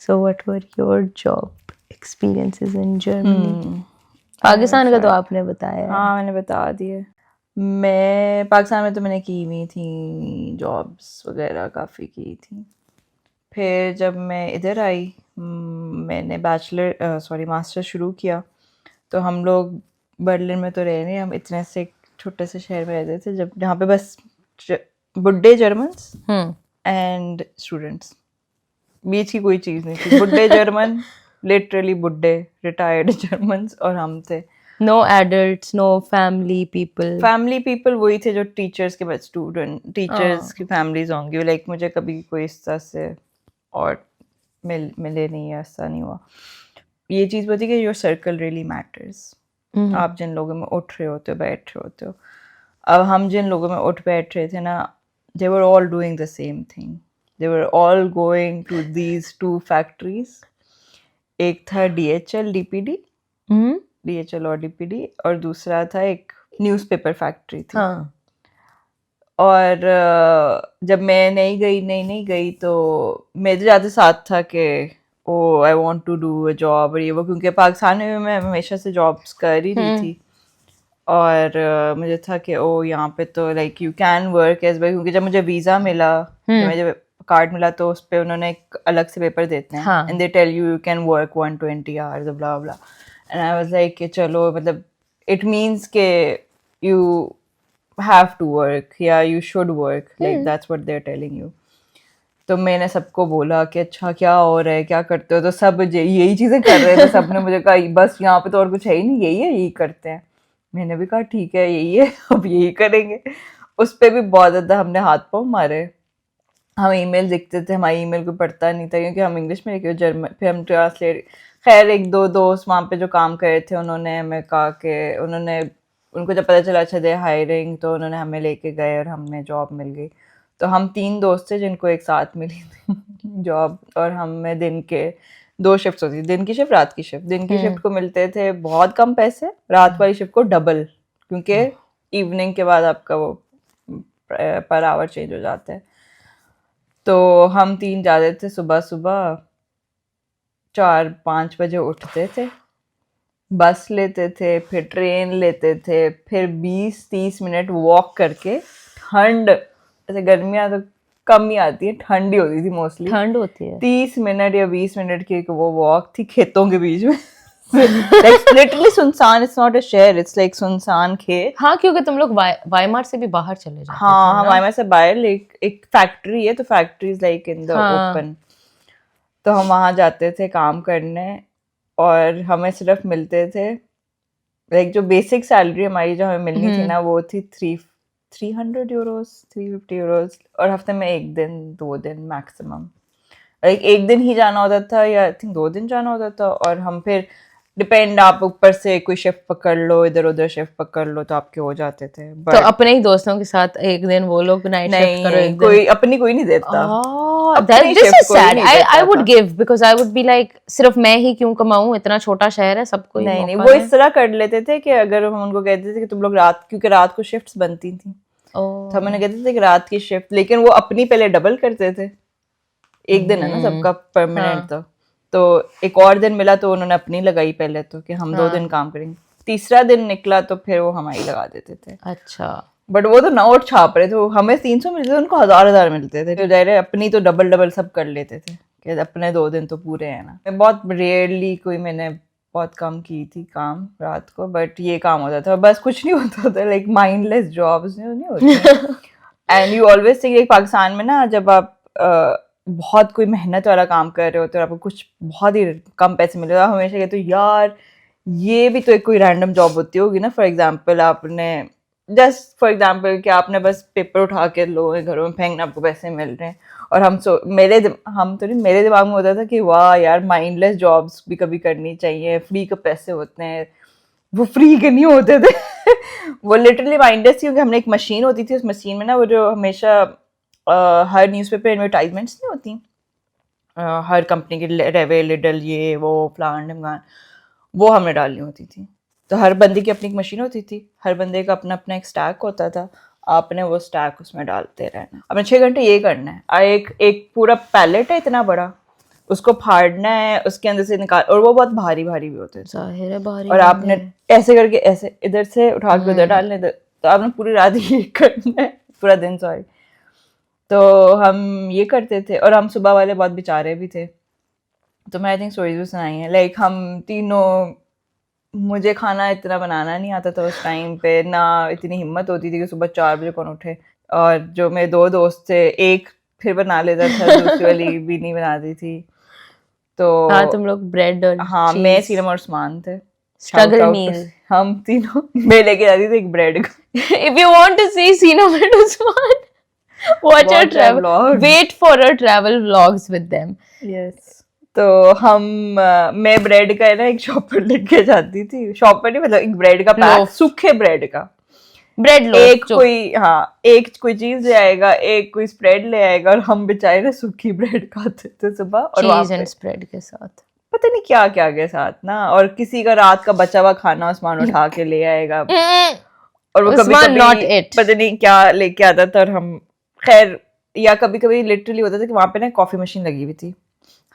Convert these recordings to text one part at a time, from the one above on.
So what were your job experiences in Germany? Pakistan का तो आपने बताया है. हाँ मैंने बता दिया. मैं पाकिस्तान में तो मैंने की हुई थी जॉब्स वगैरह काफ़ी की थी. फिर जब मैं इधर आई मैंने मास्टर शुरू किया. तो हम लोग बर्लिन में तो रहे नहीं, हम इतने से एक छोटे से शहर में रहते थे जब जहाँ पे बस बुड्ढे जर्मन्स एंड स्टूडेंट्स, बीच की कोई चीज़ नहीं थी. बुड्ढे जर्मन, लिटरली बुड्ढे रिटायर्ड जर्मन्स, और हम थे. No adults, no family people. वही थे जो टीचर्स के बाद स्टूडेंट टीचर्स की फैमिलीज होंगी. लाइक मुझे कभी कोई इस तरह से और मिले नहीं, ऐसा नहीं हुआ. ये चीज़ होती कि योर सर्कल रियली मैटर्स. आप जिन लोगों में उठ रहे होते हो, बैठ रहे होते हो. अब हम जिन लोगों में उठ बैठ रहे थे ना, they were all doing the same thing. They were all going to these two factories. एक था DHL DPD, DHL और DPD, और दूसरा था एक न्यूज़पेपर फैक्ट्री थी. हाँ. और जब मैं नहीं गई तो मेरे ज़्यादा साथ था कि oh I want to do a job और ये वो, क्योंकि पाकिस्तान में मैं हमेशा से जॉब्स कर ही रही थी. और मुझे था कि ओ यहाँ पे तो like you can work as well, क्योंकि जब मुझे वीज़ा मिला, मुझे कार्ड मिला तो उस पर उन्होंने एक अलग से पेपर देते हैं and they tell you can work 120 hours blah blah. And I was like कि चलो, मतलब इट मीन्स के you have to work, yeah, you should work, like that's what they're telling you. तो मैंने सबको बोला कि अच्छा क्या हो रहा है, क्या करते हो, तो सब यही चीज़ें कर रहे थे. सबने मुझे कहा बस यहाँ पे तो और कुछ है ही नहीं, यही करते हैं. मैंने भी कहा ठीक है यही है, अब यही करेंगे. उस पर भी बहुत ज़्यादा हमने हाथ पाँव मारे. हम ईमेल लिखते थे, हमारी ईमेल कोई पढ़ता नहीं था क्योंकि हम इंग्लिश में लिखे जर्मन. फिर हम ट्रांसलेट, खैर एक दो दोस्त वहाँ पे जो काम कर रहे थे उन्होंने हमें कहा कि उनको जब पता चला अच्छा दे हायरिंग, तो उन्होंने हमें लेके गए और हमें जॉब मिल गई. तो हम 3 दोस्त थे जिनको एक साथ मिली थी जॉब. और हमें दिन के 2 शिफ्ट होती थी, दिन की शिफ्ट, रात की शिफ्ट. दिन की शिफ्ट को मिलते थे बहुत कम पैसे, रात वाली शिफ्ट को डबल, क्योंकि इवनिंग के बाद आपका वो पर आवर चेंज हो जाता है. तो हम 3 जाते थे, सुबह 4-5 बजे उठते थे, बस लेते थे, फिर ट्रेन लेते थे, फिर 20-30 मिनट वॉक करके. ठंड, ऐसे गर्मियाँ तो कम ही आती है, ठंड ही होती थी मोस्टली. ठंड होती है. 30 मिनट या 20 मिनट की वो वॉक थी खेतों के बीच में. Like literally सुनसान, it's not a शहर, it's like सुनसान खेत. हाँ, क्योंकि तुम लोग वाइमार से भी बाहर चले जाते थे. हाँ, हम वाइमार से बाहर, एक फैक्ट्री है, तो factory is like in the open. तो हम वहाँ जाते थे काम करने, और हमें सिर्फ मिलते थे लाइक जो बेसिक सैलरी हमारी जो हमें मिलनी थी ना, वो थी 300 यूरोस, 350 यूरोस, और हफ्ते में 1 दिन 2 दिन मैक्सिमम. लाइक 1 दिन ही जाना होता था, या आई थिंक 2 दिन जाना होता था. और हम फिर डिपेंड, आप ऊपर से कोई शिफ्ट पकड़ लो, इधर उधर शिफ्ट पकड़ लो, तो आपके हो जाते थे. तो अपने ही दोस्तों के साथ एक दिन वो लोग नाइट शिफ्ट करो, एक दिन कोई अपनी कोई नहीं देता. This is sad. I would give, because I would be like सिर्फ मैं ही क्यों कमाऊं, इतना छोटा शहर है, सबको नहीं, वो इस तरह कर लेते थे कि अगर हम उनको कहते थे कि तुम लोग रात, क्योंकि रात को शिफ्ट्स बनती थी, तो हम उन्हें कहते थे कि रात की शिफ्ट, लेकिन वो अपनी पहले डबल करते थे. एक दिन है ना सबका परमानेंट, तो एक और दिन मिला तो उन्होंने अपनी लगाई पहले, तो कि हम 2 दिन काम करेंगे. तीसरा दिन निकला तो फिर वो हमारी लगा देते थे. अच्छा. बट वो तो नोट छाप रहे थे, हमें 300 मिलते थे, उनको 1000 मिलते थे. तो जाहिर है अपनी तो डबल सब कर लेते थे कि अपने 2 दिन तो पूरे हैं ना. बहुत रेयरली मैंने बहुत कम की थी काम रात को, बट ये काम होता था. बस कुछ नहीं होता था, लाइक माइंडलेस जॉब्स नहीं होती. And you always think, Pakistan में ना जब आप बहुत कोई मेहनत वाला काम कर रहे होते हो और आपको कुछ बहुत ही कम पैसे मिले, आप हमेशा कहते हो यार ये भी तो एक कोई रैंडम जॉब होती होगी ना. फॉर एग्जांपल कि आपने बस पेपर उठा के लोगों के घरों में फेंकना, आपको पैसे मिल रहे हैं. और मेरे दिमाग में होता था कि वाह यार, माइंडलेस जॉब्स भी कभी करनी चाहिए, फ्री के पैसे होते हैं. वो फ्री के नहीं होते थे. वो लिटरली माइंडलेस थी, क्योंकि हमने एक मशीन होती थी, उस मशीन में ना वो जो हमेशा हर न्यूज़पेपर एडवर्टाइजमेंट्स नहीं होती, हर कंपनी की, रेवे, लिडल, ये वो फलान ढिमकान, वो हमने डालनी होती थी. तो हर बंदे की अपनी एक मशीन होती थी, हर बंदे का अपना अपना एक स्टैक होता था. आपने वो स्टैक उसमें डालते रहना, अपने 6 घंटे ये करना है. एक पूरा पैलेट है इतना बड़ा, उसको फाड़ना है, उसके अंदर से निकाल, और वो बहुत भारी भारी भी होते थे। जाहिर है भारी और आपने ऐसे करके ऐसे इधर से उठा के उधर डालने, तो आपने पूरी रात ये करना है, पूरा दिन, सॉरी। तो हम ये करते थे, और हम सुबह वाले बहुत बेचारे भी थे। तो मैं आई थिंक स्टोरीज भी सुनाई है, लाइक हम तीनों, मुझे खाना इतना बनाना नहीं आता था उस टाइम पे, ना इतनी हिम्मत होती थी कि सुबह 4 बजे कौन उठे। और जो मेरे 2 दोस्त थे, एक फिर बना लेता था, दूसरी वाली भी नहीं बनाती थी। तो हाँ, तुम लोग ब्रेड और हाँ, मैं, सीनम और उस्मान थे। स्ट्रगल Shout out मील। to- हम तीनों, मैं लेके जाती थी एक ब्रेड का। If you want to see Sina and Usman, watch our travel. vlogs. Wait for our travel vlogs with them. Yes. तो हम मैं ब्रेड का है ना एक शॉप पर लेके जाती थी, शॉप पर नहीं, मतलब एक ब्रेड का पैक, Loaf. सूखे ब्रेड का, ब्रेड लो एक कोई, हाँ, एक कोई चीज ले आएगा, एक कोई स्प्रेड ले आएगा, और हम बेचारे ना सूखी ब्रेड खाते थे सुबह, और वहाँ चीज एंड पे स्प्रेड के साथ पता नहीं क्या क्या के साथ ना, और किसी का रात का बचा हुआ खाना उस्मान उठा के ले आएगा, और वो कभी Usman, not कभी it. पता नहीं क्या लेके आता था, और हम, खैर, या कभी कभी लिटरली होता था कि वहाँ पे ना कॉफी मशीन लगी हुई थी,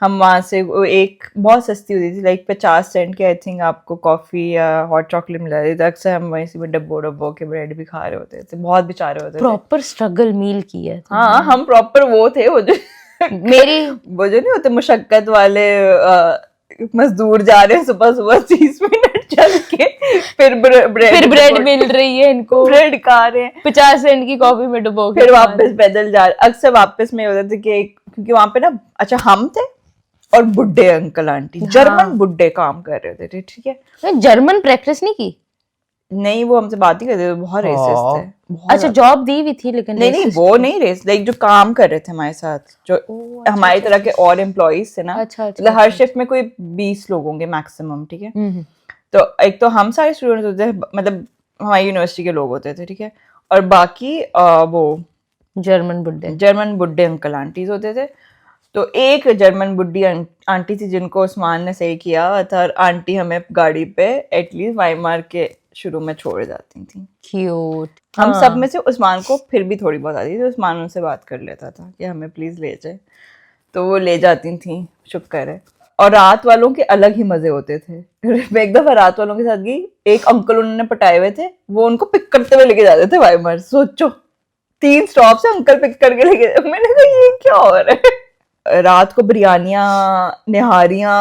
हम वहाँ से, वो एक बहुत सस्ती होती थी, लाइक 50 सेंट के आई थिंक आपको कॉफी या हॉट चॉकलेट मिला रही थी। अक्सर हम वहीं से डब्बो के ब्रेड भी खा रहे होते थे, बहुत बेचारे होते थे। प्रॉपर स्ट्रगल मील की है हाँ, हम प्रॉपर वो थे, वो जो मेरी वो जो नहीं होते मुशक्कत वाले मजदूर जा रहे हैं सुबह सुबह 30 मिनट चल के, फिर ब्रेड मिल रही है इनको, ब्रेड खा रहे हैं, 50 सेंट की कॉफी में डुबो के फिर वापस पैदल जा रहे। अक्सर वापस में होता था कि, क्योंकि वहां पे ना, अच्छा, हम थे और बुड्ढे अंकल आंटी, जर्मन बुड्ढे काम कर रहे थे, ठीक है। जर्मन प्रैक्टिस नहीं की? नहीं, वो हमसे बात ही करते थे, बहुत रेसिस्ट थे, बहुत अच्छा, जॉब दी हुई थी लेकिन नहीं, वो नहीं रेस, लाइक जो काम कर रहे थे हमारे साथ, जो हमारी तरह के और एम्प्लॉइज थे ना, मतलब हर शिफ्ट में कोई 20 लोग होंगे मैक्सिमम, ठीक है। तो एक तो हम सारे स्टूडेंट्स होते थे, मतलब हमारी यूनिवर्सिटी के लोग होते थे, ठीक है, और बाकी वो जर्मन बुड्ढे अंकल आंटीज होते थे। तो एक जर्मन बुड्ढी आंटी थी जिनको उस्मान ने सही किया था, और आंटी हमें गाड़ी पे एटलीस्ट वाइमार के शुरू में छोड़ जाती थी। क्यूट। हम सब में से उस्मान को फिर भी थोड़ी बहुत आती थी, उस्मान उनसे बात कर लेता था कि हमें प्लीज ले जाए, तो वो ले जाती थी, शुक्र है। और रात वालों के अलग ही मजे होते थे। मैं एक दफा रात वालों के साथ गई, एक अंकल उन्होंने पटाए हुए थे, वो उनको पिक करते हुए लेके जाते थे वाइमर, सोचो 3 स्टॉप से अंकल पिक करके लेके, मैंने कहा ये क्या हो रहा है। रात को बिरयानियां, निहारियां,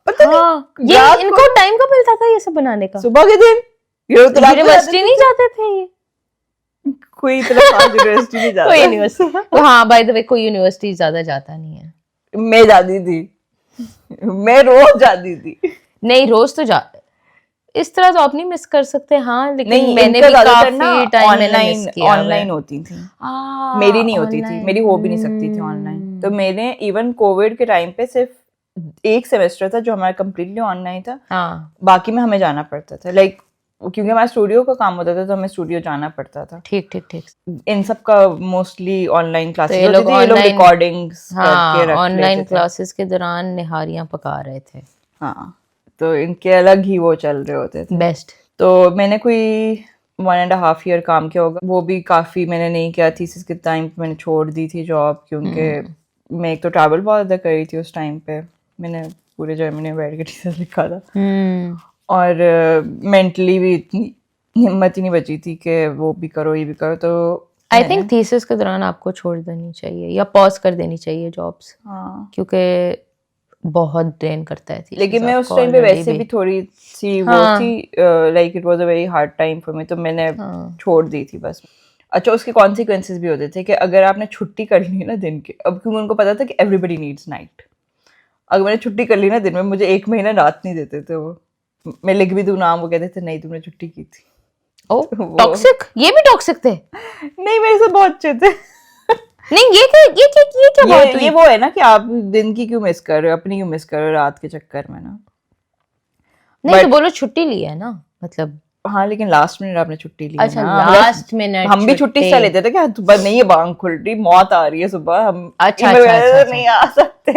पता नहीं ये इनको टाइम कब मिलता था ये सब बनाने का? सुबह के दिन, यूनिवर्सिटी नहीं जाते थे ये? कोई इतना खास यूनिवर्सिटी नहीं जाता। कोई यूनिवर्सिटी, हाँ, बाय द वे कोई यूनिवर्सिटी ज्यादा जाता नहीं है। मैं जाती थी, मैं रोज जाती थी। नहीं, रोज तो जा, इस तरह तो आप नहीं मिस कर सकते। हाँ, लेकिन नहीं, मैंने भी काफी टाइम मिस किया। ऑनलाइन होती थी, मेरी नहीं होती थी, मेरी हो भी नहीं सकती थी ऑनलाइन। तो मैंने इवन कोविड के टाइम पे सिर्फ एक सेमेस्टर था जो हमारा कम्प्लीटली ऑनलाइन था, बाकी में हमें जाना पड़ता था, लाइक क्योंकि हमारा स्टूडियो का काम होता था तो हमें स्टूडियो जाना पड़ता था। ठीक ठीक ठीक। इन सब का मोस्टली ऑनलाइन क्लासेस होती थी, ये लोग रिकॉर्डिंग्स करके रख लेते थे। ऑनलाइन क्लासेस के दौरान निहारियां पका रहे थे। हाँ, तो इनके अलग ही वो चल रहे होते थे, बेस्ट। तो मैंने कोई 1.5 ईयर काम किया होगा, वो भी काफी मैंने नहीं किया। थीसिस के टाइम पे मैंने छोड़ दी थी जॉब, क्योंकि मैं एक तो ट्रैवल बहुत ज्यादा कर रही थी उस टाइम पे, मैंने पूरे जर्मनी में बैठ के थीसिस लिखा था, और मेंटली भी इतनी हिम्मत ही नहीं बची थी कि वो भी करो ये भी करो। तो आई थिंक थीसिस के दौरान आपको छोड़ देनी चाहिए या पॉज कर देनी चाहिए जॉब्स, क्योंकि बहुत ड्रेन करता है। लेकिन मैं उस टाइम पे वैसे भी थोड़ी सी वो थी, like it was a very hard time for me, तो मैंने छोड़ दी थी बस। अच्छा, उसके कॉन्सिक्वेंसेस भी होते थे कि अगर आपने छुट्टी कर ली ना दिन के, अब क्योंकि उनको पता था कि एवरीबडी नीड्स नाइट, अगर मैंने छुट्टी कर ली ना दिन में, मुझे 1 महीना रात नहीं देते थे वो। मैं लिख भी दूं नाम, वो कहते थे नहीं तुमने छुट्टी की थी। ओह, टॉक्सिक। ये भी टॉक्सिक थे? नहीं, मेरे से बहुत अच्छे थे। नहीं, ये क्या बात हुई? ये वो है ना कि आप दिन की क्यों मिस कर रहे हो, अपनी क्यों मिस कर रहे हो रात के चक्कर में ना। नहीं तो बोलो छुट्टी ली है ना, मतलब। हाँ, लेकिन लास्ट मिनट आपने छुट्टी ली। अच्छा, लास्ट मिनट हम भी छुट्टी से लेते थे कि सुबह नहीं है, बांग खुल रही, मौत आ रही है सुबह, हम अच्छा नहीं आ सकते,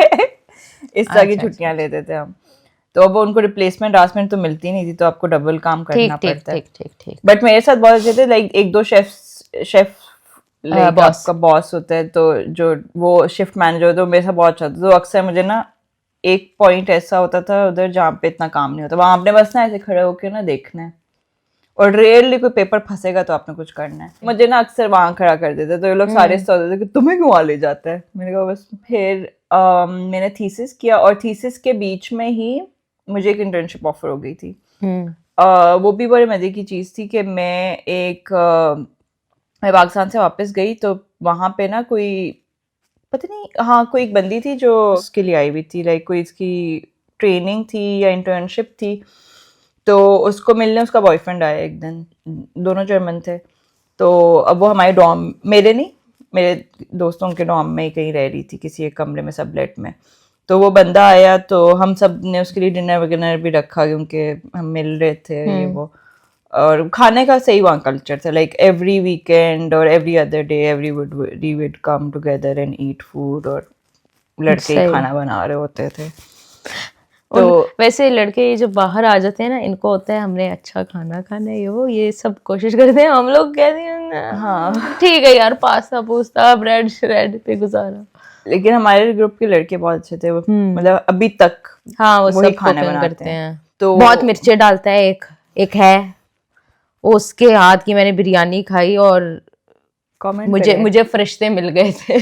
इस तरह की छुट्टियां लेते थे हम। तो अब उनको रिप्लेसमेंट लास्ट मिनट तो मिलती नहीं थी, तो आपको डबल काम करना पड़ता है। ठीक। बट मेरे साथ बहुत अच्छे थे, लाइक 1-2 शेफ आपका बॉस होता है, तो जो वो शिफ्ट मैनेजर होता है वो मेरे साथ बहुत अच्छा था, तो अक्सर मुझे ना एक पॉइंट ऐसा होता था उधर जहाँ पे इतना काम नहीं होता, वहाँ आपने बस ना ऐसे खड़े होके ना देखना है, और रेयरली कोई पेपर फंसेगा तो आपने कुछ करना है। मुझे ना अक्सर वहाँ खड़ा कर देते, तो ये लोग सारे सोचते थे कि तुम्हें क्यों वहाँ ले जाता है। मैंने कहा बस। फिर मैंने थीसिस किया, और थीसिस के बीच में ही मुझे एक इंटर्नशिप ऑफर हो गई थी। वो भी बड़े मजे की चीज़ थी कि मैं पाकिस्तान से वापस गई, तो वहाँ पे ना कोई पता नहीं, हाँ कोई एक बंदी थी जो उसके लिए आई हुई थी, लाइक कोई इसकी ट्रेनिंग थी या इंटर्नशिप थी, तो उसको मिलने उसका बॉयफ्रेंड आया एक दिन, दोनों जर्मन थे। तो अब वो हमारे डॉर्म, मेरे नहीं, मेरे दोस्तों के डॉर्म में ही कहीं रह रही थी, किसी एक कमरे में, सबलेट में। तो वो बंदा आया, तो हम सब ने उसके लिए डिनर वगैरह भी रखा, क्योंकि हम मिल रहे थे ये वो। और खाने का सही वहाँ कल्चर था, लाइक एवरी वीकेंड और every other day every would come together and eat food, और लड़के ही खाना बना रहे होते थे। तो वैसे लड़के जब बाहर आ जाते हैं ना, इनको होता है हमने अच्छा खाना खाना है, ये सब कोशिश करते हैं। हम लोग कहते हैं हाँ ठीक है यार, पास्ता पूस्ता ब्रेड श्रेड पे गुजारा। लेकिन हमारे ग्रुप के लड़के बहुत अच्छे थे, वो मतलब अभी तक हाँ वो सब खाना बनाते हैं। तो बहुत मिर्चें डालता है। एक है उसके हाथ की मैंने बिरयानी खाई, और मुझे फरिश्ते मिल गए थे।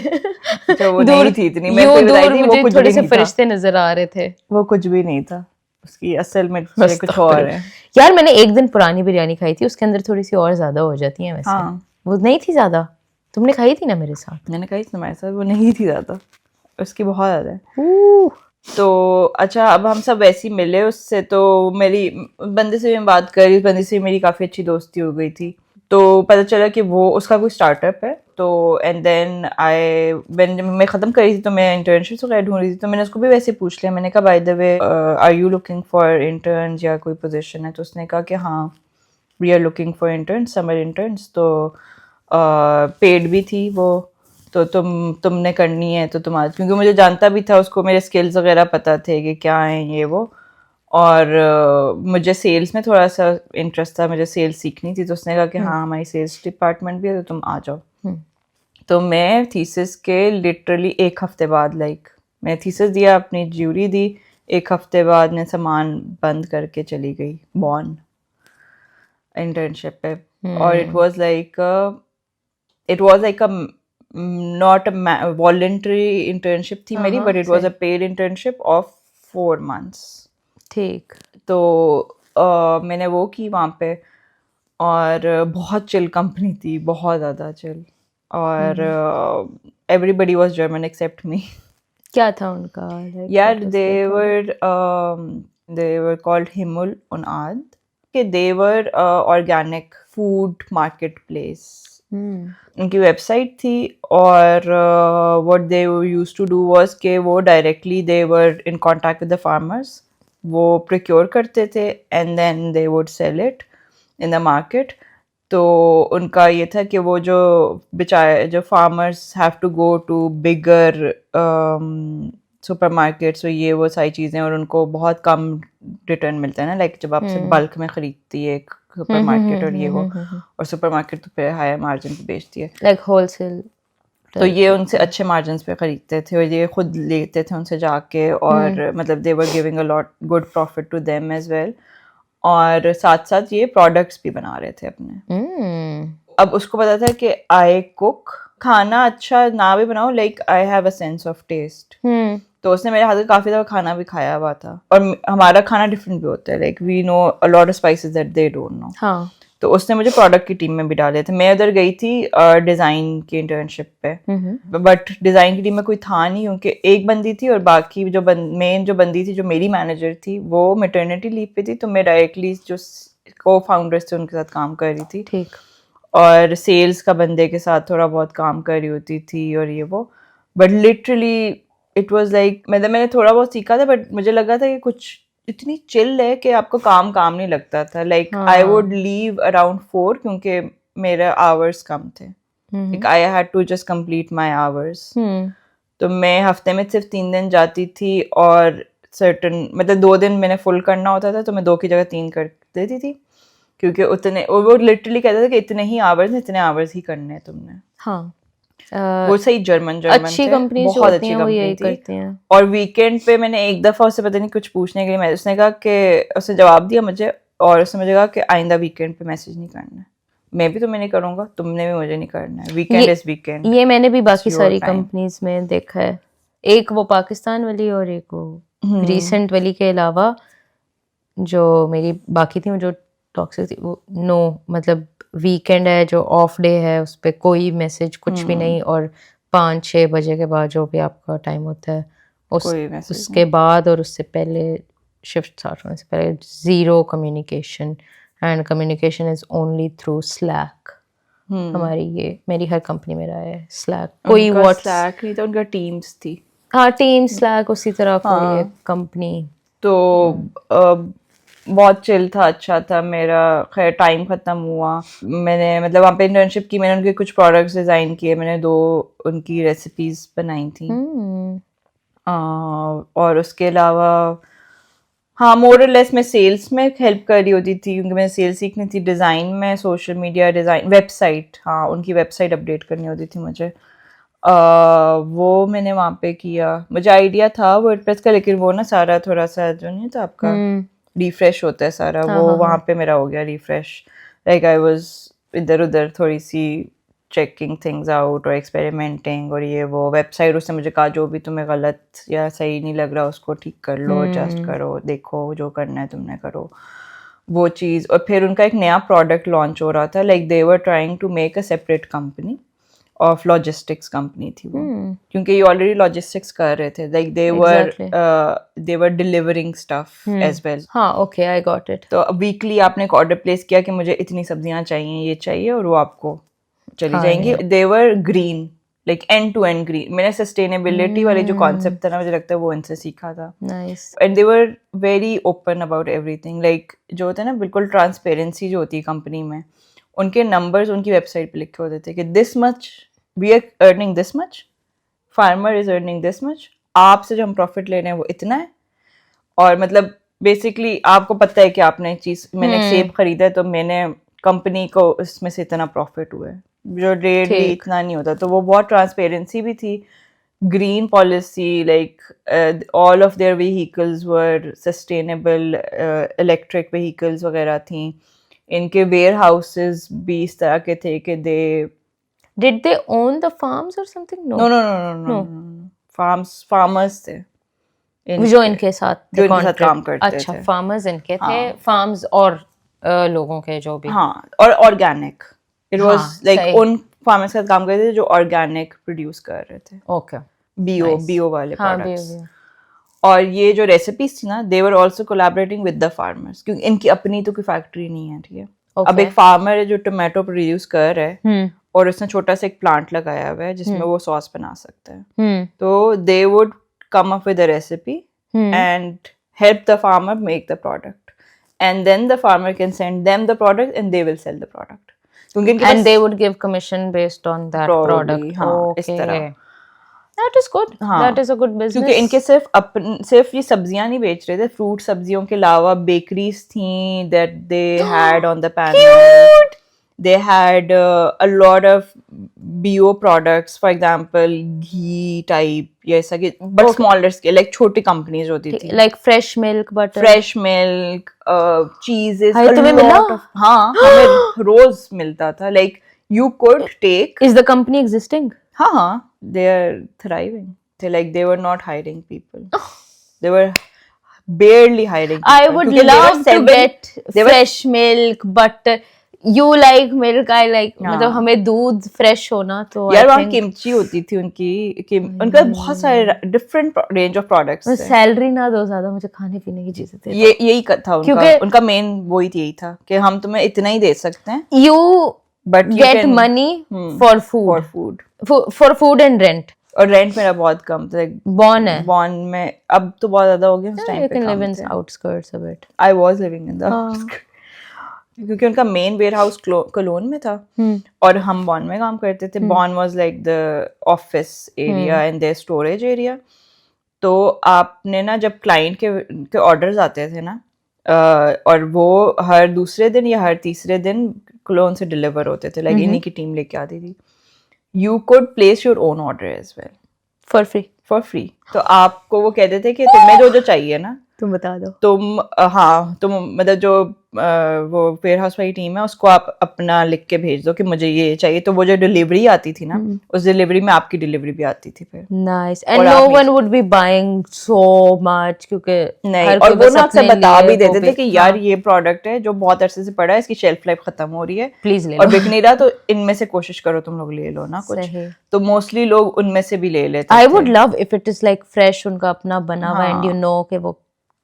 तो वो नहीं थी इतनी, मैं तो बताई थी, मुझे थोड़े से फरिश्ते नजर आ रहे थे। वो कुछ भी नहीं था, उसकी असल में कुछ और है। यार मैंने एक दिन पुरानी बिरयानी खाई थी, उसके अंदर थोड़ी सी और ज्यादा हो जाती है वैसे। हाँ। वो नहीं थी ज्यादा, तुमने खाई थी ना मेरे साथ? मैंने खाई थी तुम्हारे साथ, वो नहीं थी ज्यादा, उसकी बहुत ज्यादा है। तो अच्छा, अब हम सब वैसे ही मिले उससे, तो मेरी बंदे से भी मैं बात करी, बंदे से मेरी काफ़ी अच्छी दोस्ती हो गई थी। तो पता चला कि वो उसका कोई स्टार्टअप है। तो एंड देन मैं ख़त्म करी थी, तो मैं इंटर्नशिप वगैरह ढूंढ रही थी, तो मैंने उसको भी वैसे पूछ लिया। मैंने कहा by the way are you looking for interns या कोई पोजीशन है? तो उसने कहा कि हाँ we are looking for interns, summer interns. तो पेड भी थी वो, तो तुमने करनी है तो तुम आज, क्योंकि मुझे जानता भी था उसको, मेरे स्किल्स वगैरह पता थे कि क्या हैं ये वो। और मुझे सेल्स में थोड़ा सा इंटरेस्ट था, मुझे सेल्स सीखनी थी। तो उसने कहा कि हाँ हमारी सेल्स डिपार्टमेंट भी है, तो तुम आ जाओ। तो मैं थीसिस के लिटरली एक हफ्ते बाद, लाइक मैंने थीसिस दिया, अपनी ज्यूरी दी, एक हफ्ते बाद मैं सामान बंद करके चली गई बॉर्न इंटर्नशिप पे। और it was like a not a voluntary internship थी मेरी, but it was a paid internship of 4 months। ठीक। तो मैंने वो की वहाँ पे, और बहुत चिल कंपनी थी, बहुत ज़्यादा चिल। और एवरीबडी वाज जर्मन एक्सेप्ट मी। क्या था उनका? यार दे वर कॉल्ड हिमुल उन आद, कि they were organic food market place. उनकी वेबसाइट थी, और what they used to do was कि वो directly they were in contact with the farmers, वो प्रोक्योर करते थे and then they would sell it in the market. तो उनका ये था कि वो जो बेचारे जो farmers have to go to bigger super markets और ये वो सारी चीज़ें, और उनको बहुत कम रिटर्न मिलता है ना, लाइक जब आपसे बल्क में ख़रीदती है एक सुपर मार्केट और ये वो, और सुपर मार्केट तो फिर हायर मार्जिन पे बेचती है, लाइक होलसेल। तो ये उनसे अच्छे मार्जिन पे ख़रीदते थे, और ये खुद लेते थे उनसे जाके, और मतलब they were giving a lot good profit to them as well. और साथ साथ ये प्रोडक्ट्स भी बना रहे थे अपने। अब उसको पता था कि आई कुक, खाना अच्छा ना भी बनाओ, like I have a sense of taste. तो उसने मेरे हाथ का काफ़ी दफ़ा खाना भी खाया हुआ था, और हमारा खाना डिफरेंट भी होता है, like we know a lot of spices that they don't know. हाँ। तो उसने मुझे प्रोडक्ट की टीम में भी डाले थे। मैं उधर गई थी डिज़ाइन की इंटर्नशिप पे, बट डिज़ाइन की टीम में कोई था नहीं, क्योंकि एक बंदी थी, और बाकी जो मेन जो बंदी थी, जो मेरी मैनेजर थी, वो मैटरनिटी लीव पे थी। तो मैं डायरेक्टली जो को फाउंडर्स थे उनके साथ काम कर रही थी। ठीक। और सेल्स का बंदे के साथ थोड़ा बहुत काम कर रही होती थी, और ये वो, but literally it was like, मतलब मैंने थोड़ा बहुत सीखा था, बट मुझे लगा था कि कुछ इतनी चिल है कि आपको काम नहीं लगता था। Like I would leave around 4, क्योंकि मेरे आवर्स कम थे, like I had to just complete my hours. तो मैं हफ्ते में सिर्फ 3 दिन जाती थी, और सर्टन मतलब 2 दिन मैंने फुल करना होता था, तो मैं 2 की जगह 3 कर देती थी, क्योंकि उतने वो लिटरली कहते थे कि इतने ही आवर्स ही करने हैं तुमने। हाँ। वो सही जर्मन अच्छी थे, कंपनीज जो बहुत होती अच्छी हैं वो कंपनी यही थी। करती हैं। और वीकेंड पे मैंने एक दफ़ा उससे पता नहीं कुछ पूछने के लिए उसने कहा कि उसने जवाब दिया मुझे, और उसने मुझे कहा कि आइंदा वीकेंड पे मैसेज नहीं करना है। मैं भी तुम्हें नहीं करूँगा, तुमने भी मुझे नहीं करना है, वीकेंड इज वीकेंड। ये मैंने भी बाकी your सारी time. कंपनीज में देखा है, एक वो पाकिस्तान वाली और एक वो रीसेंट वाली के अलावा जो मेरी बाकी थी जो टॉक्सिक थी वो नो, मतलब वीकेंड है जो ऑफ डे है उस पर कोई मैसेज कुछ भी नहीं, और 5-6 बजे के बाद जो भी आपका टाइम होता है कोई मैसेज उसके बाद और उससे पहले शिफ्ट स्टार्ट होने से पहले zero communication, and communication is only through slack. हमारी ये मेरी हर कंपनी में रहा है स्लैक, कोई व्हाट्स स्लैक नहीं था, उनका टीम्स थी। हाँ टीम स्लैक उसी तरह कोई एक कंपनी। तो बहुत चिल था, अच्छा था मेरा। खैर टाइम ख़त्म हुआ, मैंने मतलब वहाँ पे इंटर्नशिप की, मैंने उनके कुछ प्रोडक्ट्स डिज़ाइन किए, मैंने 2 उनकी रेसिपीज़ बनाई थी। और उसके अलावा हाँ मोर और लेस मैं सेल्स में हेल्प कर रही होती थी, क्योंकि मैंने सेल्स सीखनी थी। डिज़ाइन में सोशल मीडिया डिज़ाइन, वेबसाइट, हाँ उनकी वेबसाइट अपडेट करनी होती थी मुझे। वो मैंने वहाँ पे किया। मुझे आइडिया था वर्डप्रेस का, लेकिन वो ना सारा थोड़ा सा जो नहीं था आपका रिफ्रेश होता है सारा, वो वहाँ पे मेरा हो गया रिफ्रेश। लाइक आई वाज इधर उधर थोड़ी सी चेकिंग थिंग्स आउट और एक्सपेरिमेंटिंग, और ये वो वेबसाइट उसने मुझे कहा जो भी तुम्हें गलत या सही नहीं लग रहा उसको ठीक कर लो, एडजस्ट करो, देखो जो करना है तुमने करो वो चीज़। और फिर उनका एक नया प्रोडक्ट लॉन्च हो रहा था, like they were trying to make a separate company of logistics company थी वो, क्योंकि ये ऑलरेडी लॉजिस्टिक्स कर रहे थे, like they were delivering stuff as well. हाँ ओके आई गॉट इट। तो वीकली आपने एक ऑर्डर प्लेस किया कि मुझे इतनी सब्जियां चाहिए, ये चाहिए, और वो आपको चली जाएंगी। They were green, like end to end green. मैंने सस्टेनेबिलिटी वाले जो कॉन्सेप्ट था ना, मुझे लगता है वो इनसे सीखा था। Nice. And they were very open about everything, like जो होता है ना बिल्कुल ट्रांसपेरेंसी जो होती है कंपनी में, उनके नंबर्स उनकी वेबसाइट पे लिखे होते थे कि this much we are earning, this much farmer is earning, this much आपसे जो हम प्रॉफिट ले रहे हैं वो इतना है। और मतलब बेसिकली आपको पता है कि आपने एक चीज, मैंने सेब खरीदा है तो मैंने कंपनी को इसमें से इतना प्रॉफिट हुआ है, जो रेट भी इतना नहीं होता। तो वो बहुत ट्रांसपेरेंसी भी थी। Green policy, like all of their vehicles were sustainable, electric vehicles वगैरह थी। इनके वेयर हाउसेस भी इस तरह के थे कि they Did they own the farms or something? No. No farmers थे जो इनके साथ जो इनके साथ काम contract- करते अच्छा थे। फार्मर्स इनके थे, फार्म्स और लोगों के जो भी। हाँ, और ऑर्गेनिक, इट वाज सही। लाइक उन फार्मर्स के साथ काम करते थे जो ऑर्गेनिक प्रोड्यूस कर रहे थे, ओके बियो वाले हाँ प्रोडक्ट्स। और ये जो रेसिपीज थी ना, they were also collaborating with the farmers, क्योंकि इनकी अपनी तो कोई फैक्ट्री नहीं है, ठीक है। अब एक फार्मर है जो टोमेटो प्रोड्यूस कर रहा है और उसने छोटा सा एक प्लांट लगाया हुआ है जिसमें वो सॉस बना सकता है, तो they would come up with a recipe and help the farmer make the product, and then the farmer can send them the product and they will sell the product, and they would give commission based on that product. हाँ, okay. इस तरह। That is good. हाँ, that is a good business. क्योंकि इनके सिर्फ ये सब्जियां नहीं बेच रहे थे, फ्रूट सब्जियों के अलावा बेकरीज थी that they had on the panel. They had a lot of bio products, for example ghee type, ये ऐसा कि but smaller scale, like छोटी companies होती थी, like fresh milk, butter, fresh milk, cheeses, हाय तुम्हें मिला? हाँ हमें रोज मिलता था, like you could take. Is the company existing? हाँ they are thriving, they were not hiring people, they were barely hiring people. I would love to get fresh milk, but you like milk, I like, मतलब हमें दूध fresh होना तो यार वहाँ kimchi होती थी उनकी, उनका बहुत सारे डिफरेंट रेंज ऑफ प्रोडक्ट्स थे। सैलरी ना दो ज्यादा, मुझे खाने पीने की चीजें थे, यही था उनका मेन वही यही था कि हम तुम्हें इतना ही दे सकते हैं, you but you get can money for food and rent. और रेंट मेरा बहुत कम था, बॉन में अब तो बहुत ज्यादा हो गया, उस टाइम पे live in outskirts a bit. I was living in the outskirts, क्योंकि उनका मेन वेयर हाउस कोलोन में था और हम बॉन में काम करते थे। Bonn was like the office area and their storage area. तो आपने ना जब क्लाइंट के ऑर्डर्स आते थे ना, और वो हर दूसरे दिन या हर तीसरे दिन कोलोन से डिलीवर होते थे, लाइक इन्हीं की टीम लेके आती थी। you could place your own order as well for free, for free. तो आपको वो कहते थे कि तुम्हें जो जो चाहिए ना तुम बता दो. तुम मतलब जो वो वेयर हाउस वाली टीम है उसको आप अपना लिख के भेज दो कि मुझे ये चाहिए, तो वो जो डिलीवरी आती थी ना उस डिलीवरी में आपकी डिलीवरी भी आती थी फिर. Nice. And no one would be buying so much क्योंकि नहीं, हर और कोई वो बस ना अक्सर अपने बता लिए भी वो देते थे कि यार ये प्रोडक्ट है जो बहुत अरसे से पड़ा है, इसकी शेल्फ लाइफ खत्म हो रही है, प्लीज ले और लो. बिक नहीं रहा, तो इनमें से कोशिश करो तुम लोग ले लो ना कुछ. सही. तो मोस्टली लोग उनमें से भी ले लेते आई थे. Would love if it is like fresh, उनका अपना बना हुआ एंड यू नो कि वो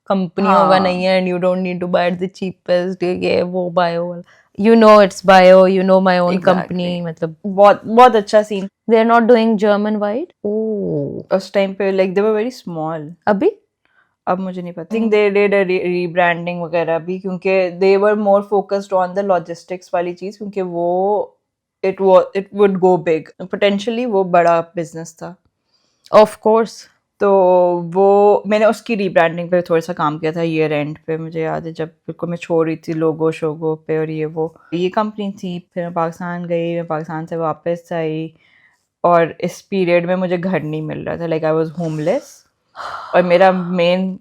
कंपनियों का नहीं है and you don't need to buy the cheapest, ये वो bio, you know it's bio, you know my own company. मतलब बहुत बहुत अच्छा scene. They are not doing German wide. Oh, उस टाइम पे like they were very small. अभी अब मुझे नहीं पता. Think they did a rebranding वगैरह भी, क्योंकि they were more focused on the logistics वाली चीज, क्योंकि वो it would go big potentially, वो बड़ा बिजनेस था. Of course. तो वो मैंने उसकी रीब्रांडिंग पे थोड़ा सा काम किया था ईयर एंड पे. मुझे याद है जब बिल्कुल मैं छोड़ रही थी लोगो शोगो पे, और ये कंपनी थी. फिर मैं पाकिस्तान गई, मैं पाकिस्तान से वापस आई, और इस पीरियड में मुझे घर नहीं मिल रहा था. लाइक आई वाज होमलेस, और मेरा मेन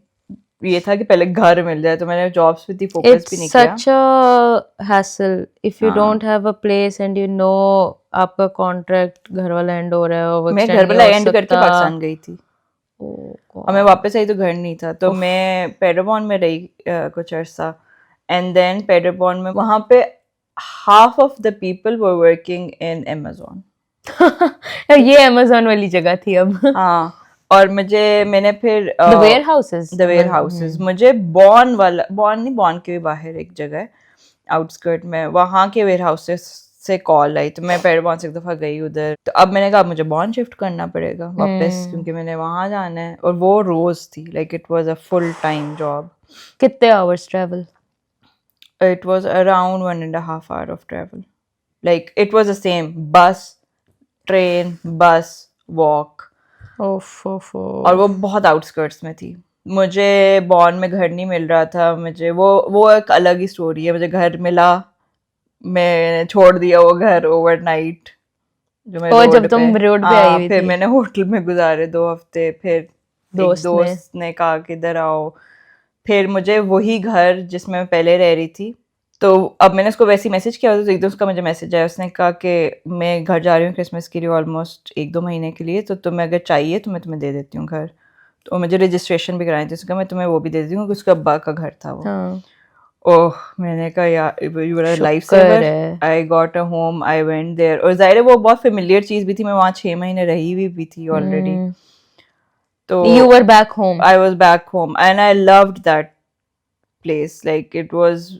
ये था कि पहले घर मिल जाए. तो मैंने जॉब्स पे फोकस भी नहीं It's किया. such a hassle if you हाँ. don't have a place and you know आपका कॉन्ट्रैक्ट घर वाला एंड हो रहा है और वो मैं extend घर नहीं वाला हो एंड करके सकता. पाकिस्तान गई थी, Oh और मैं वापस आई तो घर नहीं था. तो मैं पेडरबॉन में रही कुछ अर्सा, एंड देन पेडरबॉन में वहाँ पे half of the people were working in Amazon. God. ये अमेज़न वाली जगह थी अब. हाँ, और मैंने फिर The warehouses. The warehouses, मुझे बॉर्न के भी बाहर एक जगह है आउटस्कर्ट में, वहाँ के वेयर हाउसेस से कॉल आई. तो मैं पेडरबॉन से एक दफ़ा गई उधर. तो अब मैंने कहा मुझे बॉर्न शिफ्ट करना पड़ेगा वापस, क्योंकि मैंने वहाँ जाना है. और वो रोज थी, like it was a full time job. कितने hours travel? It was around 1.5 hour of travel. Like it was the same bus, train, bus, walk. ओफ. और वो बहुत आउटस्कर्ट्स में थी. मुझे बॉर्न में घर नहीं मिल रहा था. मुझे वो एक अलग ही स्टोरी है. मुझे घर मिला, मैंने छोड़ दिया वो घर ओवरनाइट जो मैं जब तुम रोड पे आई हुई फिर थी. मैंने होटल में गुजारे 2 हफ्ते. फिर एक दोस्त ने कहा कि इधर आओ. फिर मुझे वही घर जिसमें मैं पहले रह रही थी, तो अब मैंने उसको वैसे ही मैसेज किया, तो एकदम उसका मुझे मैसेज आया. उसने कहा कि मैं घर जा रही हूँ क्रिसमस के लिए ऑलमोस्ट 1-2 महीने के लिए, तो तुम्हें अगर चाहिए तो मैं तुम्हें दे देती हूँ घर. तो मुझे रजिस्ट्रेशन भी करानी थी. उसका मैं तुम्हें वो भी दे देती हूँ, क्योंकि उसका अब्बा का घर था वो. हाँ. ओह, मैंने कहा यार you are a life saver. I got a home, I went there. और जाहिर है वो बहुत फेमिलियर चीज़ भी थी. मैं वहाँ 6 महीने रही हुई भी थी ऑलरेडी. तो You were back home. I was back home and I loved that place. Like it was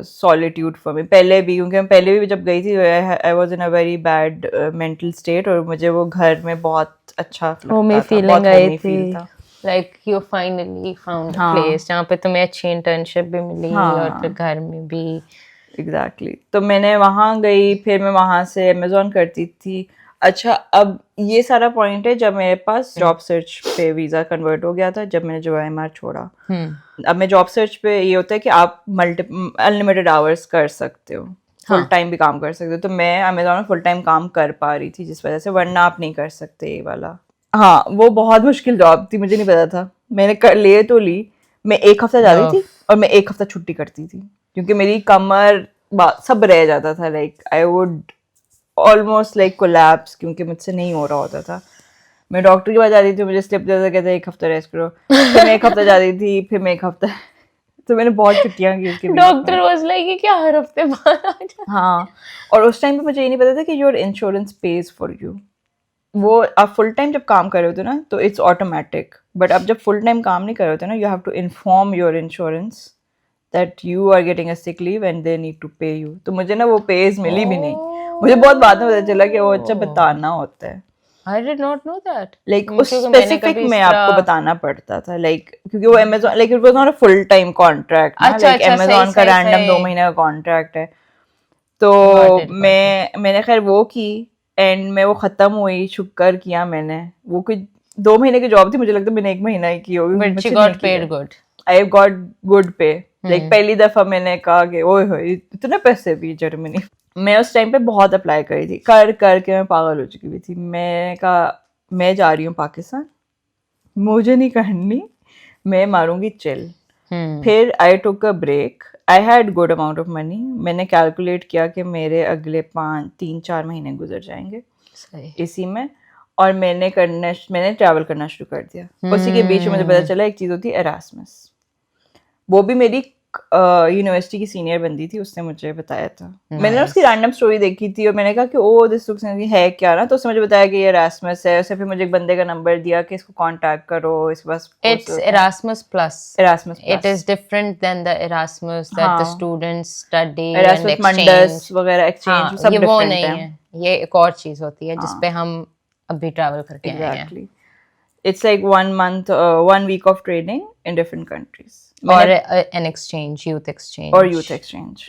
solitude for me. पहले भी, क्योंकि मैं पहले भी जब गई थी I was in a very bad mental state, और मुझे वो घर में बहुत अच्छा लगता Homey था. feeling बहुत आई homey थी. feel था. Like you finally found a हाँ. place जहाँ पे तुम्हें अच्छी इंटर्नशिप भी मिली हाँ. और फिर घर में भी. Exactly. तो मैंने वहाँ गई, फिर मैं वहाँ से अमेज़न करती थी. अच्छा, अब ये सारा पॉइंट है जब मेरे पास जॉब सर्च पे वीज़ा कन्वर्ट हो गया था, जब मैंने जो IMR छोड़ा. अब मैं जॉब सर्च पे ये होता है कि आप अनलिमिटेड आवर्स कर सकते हो, फुल टाइम भी काम कर सकते हो. तो मैं अमेज़न में फुल टाइम काम कर पा रही थी, जिस वजह से, वरना आप नहीं कर सकते ये वाला. हाँ, वो बहुत मुश्किल जॉब थी, मुझे नहीं पता था. मैंने ले तो ली. मैं 1 हफ्ता जाती थी और मैं 1 हफ्ता छुट्टी करती थी, क्योंकि मेरी कमर सब रह जाता था. Like I would almost like collapse, क्योंकि मुझसे नहीं हो रहा होता था. मैं डॉक्टर के पास जाती थी, मुझे स्लिप देता, कहते 1 हफ्ता रेस्ट करो. फिर मैं 1 हफ्ता जाती थी, फिर मैं 1 हफ्ता. तो मैंने बहुत छुट्टियां की उसके बीच में. डॉक्टर वाज लाइक ये क्या हर हफ्ते बाद आ जा. हाँ, और उस टाइम पे मुझे ये नहीं पता था कि your insurance page for you. वो आप फुल टाइम जब काम कर रहे होते हो ना, तो इट्स ऑटोमेटिक. बट आप जब फुल टाइम काम नहीं कर रहे होते ना, you have to inform your insurance that you are getting a sick leave and they need to pay you. तो मुझे ना वो पेज मिली भी नहीं. मुझे बहुत बाद में पता चला कि वो अच्छा बताना होता है. I did not know that. Like उस स्पेसिफिक में आपको बताना पड़ता था. लाइक क्योंकि वो Amazon, like it was not a full time contract. Like Amazon का रैंडम 2 महीने का कॉन्ट्रैक्ट है. तो मैंने खैर वो की, एंड में वो खत्म हुई. शुक्र किया मैंने. वो कोई 2 महीने की जॉब थी, मुझे लगता है मैंने 1 महीना ही की होगी. But she got paid good. I got good पे. लाइक पहली दफा मैंने कहा कि ओए होए इतने पैसे भी जर्मनी. मैं उस टाइम पे बहुत अप्लाई करी थी, कर के मैं पागल हो चुकी हुई थी। मैं कहा मैं जा रही हूँ पाकिस्तान, मुझे नहीं करनी, मैं मारूंगी चिल। फिर I took a break, I had good amount of money. मैंने कैलकुलेट किया कि मेरे अगले 3-4 महीने गुजर जाएंगे सही। इसी में, और मैंने ट्रैवल करना शुरू कर दिया। उसी के बीच में मुझे पता चला एक चीज़ होती है एरास्मस। वो भी मेरी यूनिवर्सिटी की सीनियर बंदी थी, उसने मुझे बताया था। मैंने ना उसकी रैंडम स्टोरी देखी थी और मैंने कहा कि ओ दिस लुक्स है क्या ना, तो उसने मुझे बताया कि ये एरास्मस है। उसने फिर मुझे एक बंदे का नंबर दिया कि इसको कांटेक्ट करो, इसके पास It's Erasmus Plus. Erasmus It Plus। is different than the Erasmus that the हाँ। students study Erasmus and exchange. Mundus वगैरह exchange हाँ, सब ये वो different नहीं है। है, ये एक और चीज होती है जिसपे हम अभी ट्रैवल करके आए हैं। Exactly. It's like 1 month, 1 week of training in different countries. और an exchange, youth exchange. और youth exchange।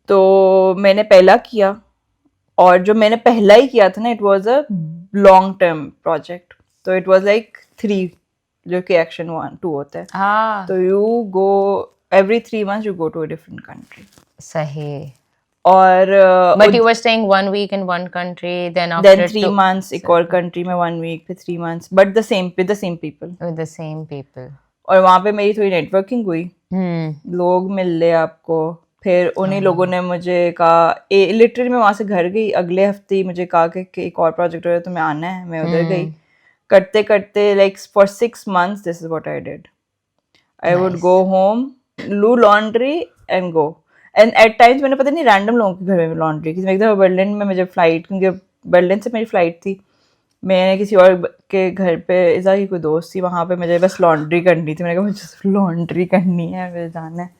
तो मैंने पहला किया, और जो मैंने पहला ही किया था ना, it was a long term project. तो इट वाज लाइक 3, जो कि एक्शन 1-2 होता है। हाँ, तो you go every 3 months you go to a different country। सही। और But you were staying 1 week in one country, then after then 3 months एक और country में 1 week, फिर 3 months, but with the same people। with the same people। और वहाँ पे मेरी थोड़ी नेटवर्किंग हुई, हम्म। लोग मिल ले आपको। फिर उन्हीं लोगों ने मुझे कहा, लिटरली मैं वहाँ से घर गई, अगले हफ्ते ही मुझे कहा कि एक और प्रोजेक्ट हो रहा है, तुम्हें आना है। मैं उधर गई, करते करते like for 6 months this is what I did. I would go home, do laundry and go. And at times मैंने पता नहीं रैंडम लोगों के घर में लॉन्ड्री की। एक दफ़ा बर्लिन में मुझे फ्लाइट, क्योंकि बर्लिन से मेरी फ़्लाइट थी, मैंने किसी और के घर पे, इज़ा की कोई दोस्त थी, वहाँ पे मुझे बस लॉन्ड्री करनी थी। मैंने कहा मुझे लॉन्ड्री करनी है, मुझे जाना है।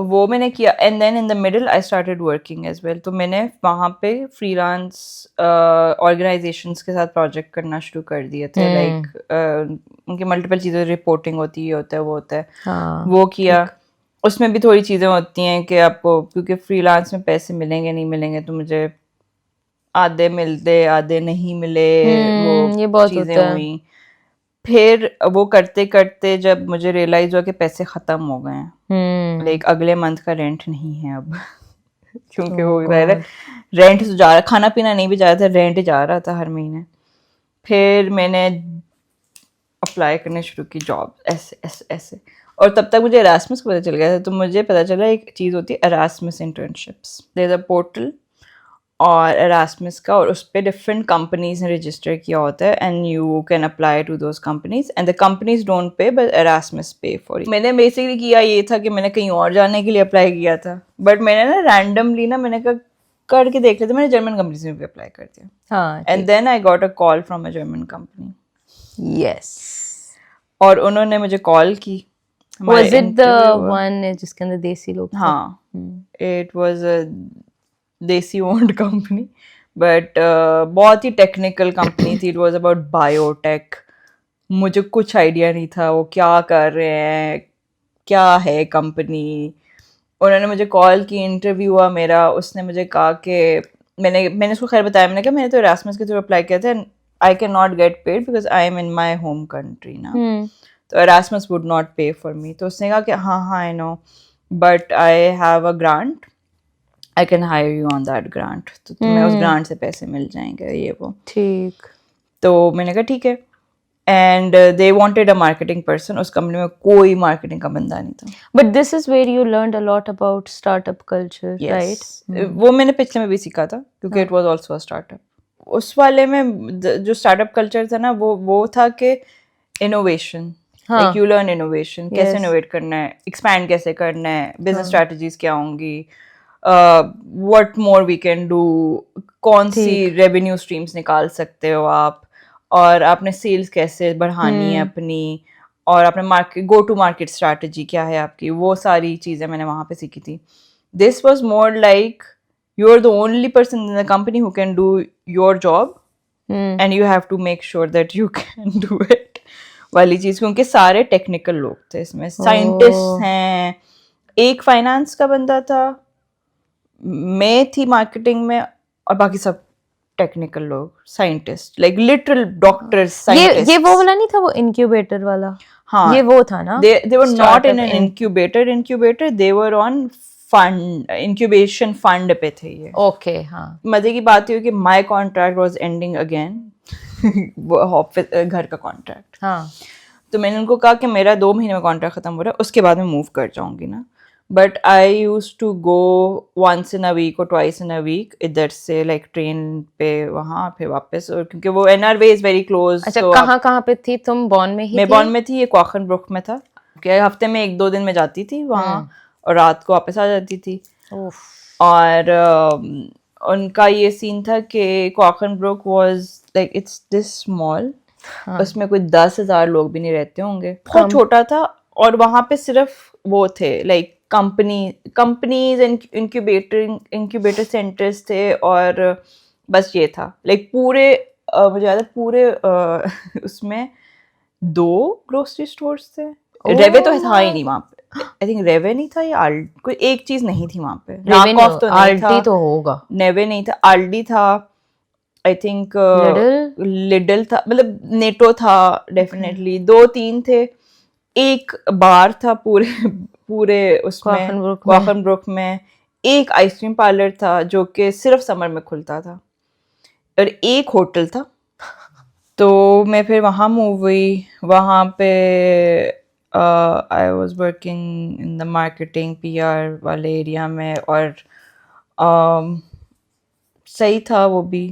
वो मैंने किया। And then in the middle I started working as well. तो मैंने वहाँ पे फ्रीलांस ऑर्गेनाइजेशंस के साथ प्रोजेक्ट करना शुरू कर दिए थे। लाइक उनकी मल्टीपल चीज़ें, रिपोर्टिंग होती है, होता है, वो होता है। हाँ, वो किया। उसमें भी थोड़ी चीज़ें होती हैं कि आपको, क्योंकि फ्रीलांस में पैसे मिलेंगे नहीं मिलेंगे, तो मुझे आधे मिलते आधे नहीं मिले, वो ये बहुत चीज़ें होता है। हुई। फिर वो करते करते जब मुझे रियलाइज हुआ कि पैसे ख़त्म हो गए हैं, लाइक अगले मंथ का रेंट नहीं है अब क्योंकि वो रेंट तो जा रहा, खाना पीना नहीं भी जा रहा था, रेंट जा रहा था हर महीने। फिर मैंने अप्लाई करने शुरू की जॉब, ऐसे ऐसे ऐसे। और तब तक मुझे एरास्मस का पता चल गया था। तो मुझे पता चला एक चीज़ होती है Erasmus internships. There is a portal और एरास्मस का, और उस पर डिफरेंट कंपनीज ने रजिस्टर किया होता है, and you can apply to those companies, and the companies don't pay but Erasmus pay for you. मैंने बेसिकली किया ये था कि मैंने कहीं और जाने के लिए अप्लाई किया था, बट मैंने ना रैंडमली ना, मैंने कहा करके देख लेते, मैंने जर्मन कंपनीज में भी अप्लाई कर दिया। हाँ, and then I got a call from a German company. Yes. और उन्होंने मुझे कॉल की। Was it the one जिसके अंदर देसी लोग थे? हाँ, it was a देसी ओन्ड कंपनी, बट बहुत ही टेक्निकल कंपनी थी। It was about biotech. मुझे कुछ आइडिया नहीं था वो क्या कर रहे हैं, क्या है कंपनी। उन्होंने मुझे कॉल की, इंटरव्यू हुआ मेरा। उसने मुझे कहा कि मैंने उसको खैर बताया, मैंने कहा मैंने तो एरास्मस के थ्रू अप्लाई किया था, and I can not get paid because I am in my home country ना, तो एरास्मस वुड नॉट पे फॉर मी। तो उसने कहा कि हाँ I know, but I have a grant, I can hire you on that grant, तो तुम्हें उस ग्रांट से पैसे मिल जाएंगे, ये वो। ठीक। तो मैंने कहा ठीक है। And they wanted a marketing person. उस कंपनी में कोई मार्केटिंग का बंदा नहीं था। But this is where you learned a lot about startup culture, right? वो मैंने पिछले में भी सीखा था, क्योंकि it was also a startup. उस वाले में जो स्टार्टअप कल्चर था ना, वो था कि innovation, like you learn innovation, कैसे इनोवेट करना है, एक्सपैंड कैसे करना है, बिजनेस स्ट्रेटजीज क्या होंगी, what more we can do, कौन सी रेवेन्यू स्ट्रीम्स निकाल सकते हो आप, और आपने सेल्स कैसे बढ़ानी है अपनी, और आपने market, go to market strategy क्या है आपकी, वो सारी चीज़ें मैंने वहाँ पे सीखी थी। This was more like you are the only person in the company who can do your job, and you have to make sure that you can do it वाली चीज़, क्योंकि सारे टेक्निकल लोग थे इसमें। साइंटिस्ट हैं, एक फाइनेंस का बंदा था, मैं थी मार्केटिंग में, और बाकी सब टेक्निकल लोग, scientist, like literal doctors, scientist. ये वो वाला नहीं था, वो इंक्यूबेटर वाला? हाँ, ये वो था ना। they were not in an incubator, they were on fund, incubation fund पे थे ये। ओके, हाँ। मजे की बात ये हुई कि my contract was ending again, घर का कॉन्ट्रैक्ट। हाँ। तो मैंने उनको कहा कि मेरा 2 महीने में कॉन्ट्रैक्ट ख़त्म हो रहा है, उसके बाद मैं मूव कर जाऊंगी ना। But I use to go once in a week और ट्वाइस इन अ वीक इधर से, लाइक ट्रेन पे वहाँ फिर वापस, और क्योंकि वो NRW इज वेरी क्लोज। अच्छा, कहाँ पे थी तुम? बॉन में ही मैं थी? बॉन में थी, ये क्वाखनब्रुक में था। कि हफ्ते में 1-2 दिन में जाती थी वहाँ और रात को वापस आ जाती थी। उफ। और उनका ये सीन था कि Quakenbrück was like it's this small, उसमें कोई 10,000 लोग भी नहीं रहते होंगे, बहुत छोटा था। और वहाँ पे सिर्फ वो थे लाइक कंपनीज इंक्यूबेटर सेंटर्स थे, और बस ये था लाइक पूरे मुझे याद है पूरे उसमें 2 ग्रोसरी स्टोर्स थे। रेवे तो था ही नहीं वहाँ पे, आई थिंक रेवे नहीं था या कोई एक चीज नहीं थी वहाँ पे। नाकऑफ तो नहीं था, आल्डी तो होगा, नेवे नहीं था, आल्डी था, आई थिंक लिडल था, मतलब नेटो था डेफिनेटली, 2-3 थे। एक बार था पूरे पूरे उसमें क्वाखनब्रुक में। एक आइसक्रीम पार्लर था जो कि सिर्फ समर में खुलता था, और एक होटल था। तो मैं फिर वहाँ मूव हुई। वहाँ पे आई was working in the marketing PR वाले एरिया में, और सही था वो भी,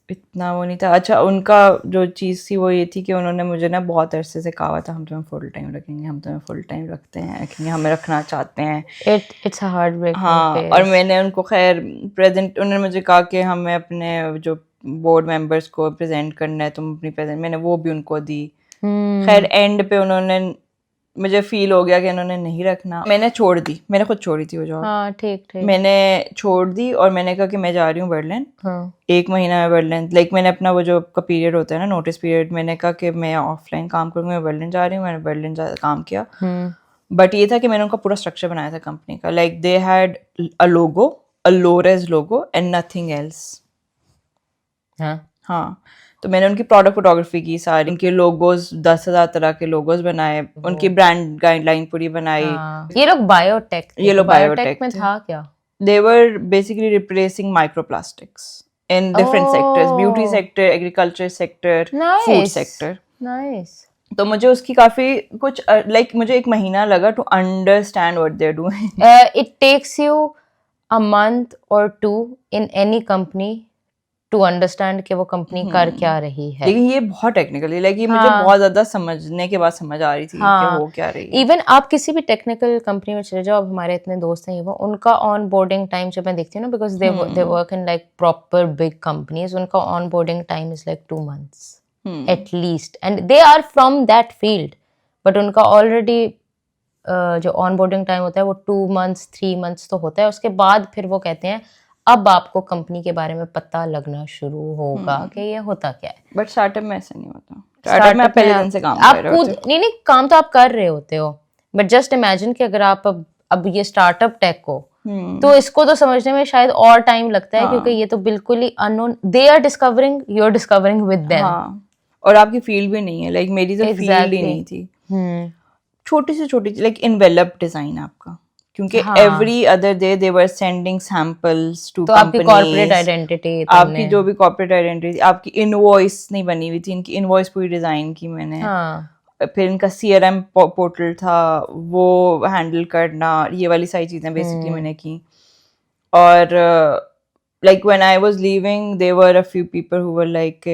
इतना वो नहीं था। अच्छा, उनका जो चीज़ थी वो ये थी कि उन्होंने मुझे ना बहुत अरसे से कहा था हम तुम्हें फुल टाइम रखेंगे, हम तुम्हें फुल टाइम रखते हैं, क्योंकि हमें रखना चाहते हैं। इट्स अ हार्ट ब्रेकिंग हाँ, फेज। और मैंने उनको खैर प्रेजेंट, उन्होंने मुझे कहा कि हमें अपने जो बोर्ड मेंबर्स को प्रेजेंट करना है, तुम अपनी प्रेजेंट, मैंने वो भी उनको दी। खैर एंड पे उन्होंने, मुझे फील हो गया कि उन्होंने नहीं रखना, मैंने छोड़ दी, मैंने खुद छोड़ी थी वो जॉब। हाँ, ठीक ठीक। मैंने छोड़ दी और मैंने कहा कि मैं जा रही हूँ बर्लिन। हाँ। 1 महीना में बर्लिन, लाइक मैंने अपना वो जो का पीरियड होता है ना, नोटिस पीरियड, मैंने कहा कि मैं ऑफलाइन काम करूँगी, मैं बर्लिन जा रही हूँ। मैंने बर्लिन काम किया। बट ये था कि मैंने उनका पूरा स्ट्रक्चर बनाया था कंपनी का, like they had a logo, a Lowry logo and nothing else. हाँ, तो मैंने उनकी प्रोडक्ट फोटोग्राफी की सारी, उनके लोगोज 10,000 तरह के लोगोज बनाए, उनकी ब्रांड गाइडलाइन पूरी बनाई। ये लोग बायोटेक थे, ये लोग बायोटेक में थे। था क्या? They were basically replacing microplastics in different sectors, beauty sector, agriculture sector, food sector. Nice. तो मुझे उसकी काफी कुछ like मुझे 1 महीना लगा to understand what they're doing. It takes you a month or 2 in any company to understand कि वो कंपनी कर क्या रही है। लेकिन ये बहुत टेक्निकल है, लाइक ये मुझे बहुत ज्यादा समझने के बाद समझ आ रही थी कि हो क्या रही है। इवन आप किसी भी टेक्निकल कंपनी में चले जाओ, अब हमारे इतने दोस्त हैं, वो उनका ऑन बोर्डिंग टाइम जब मैं देखती हूँ ना, because they work in like proper big companies, उनका onboarding time is like 2 months at least, and they are from that field, but उनका ऑलरेडी जो ऑन बोर्डिंग टाइम होता है वो 2 months 3 months तो होता है। उसके बाद फिर वो कहते हैं अब आपको कंपनी के बारे में पता लगना शुरू होगा कि ये होता क्या है। बट स्टार्टअप में ऐसा नहीं होता। स्टार्टअप में आप पहले दिन से काम कर रहे होते हो। नहीं, काम तो आप कर रहे होते हो, बट जस्ट इमेजिन कि अगर आप अब ये स्टार्टअप टेक हो, तो इसको तो समझने में शायद और टाइम लगता है, क्योंकि ये तो बिल्कुल ही unknown, they are discovering, you are discovering with them. और आपकी फील्ड भी नहीं है, लाइक मेरी तो फील्ड ही नहीं थी। छोटी से छोटी लाइक इनवेलप डिजाइन आपका, क्योंकि every other day they were sending samples to companies. आपकी कॉर्पोरेट आइडेंटिटी, आपकी जो भी कॉर्पोरेट आइडेंटिटी, आपकी इनवॉइस नहीं बनी हुई थी, इनकी इनवॉइस पूरी डिजाइन की मैंने। फिर इनका CRM पोर्टल था, वो हैंडल करना, ये वाली सारी चीजें बेसिकली मैंने की। और like when I was leaving there were a few people who were like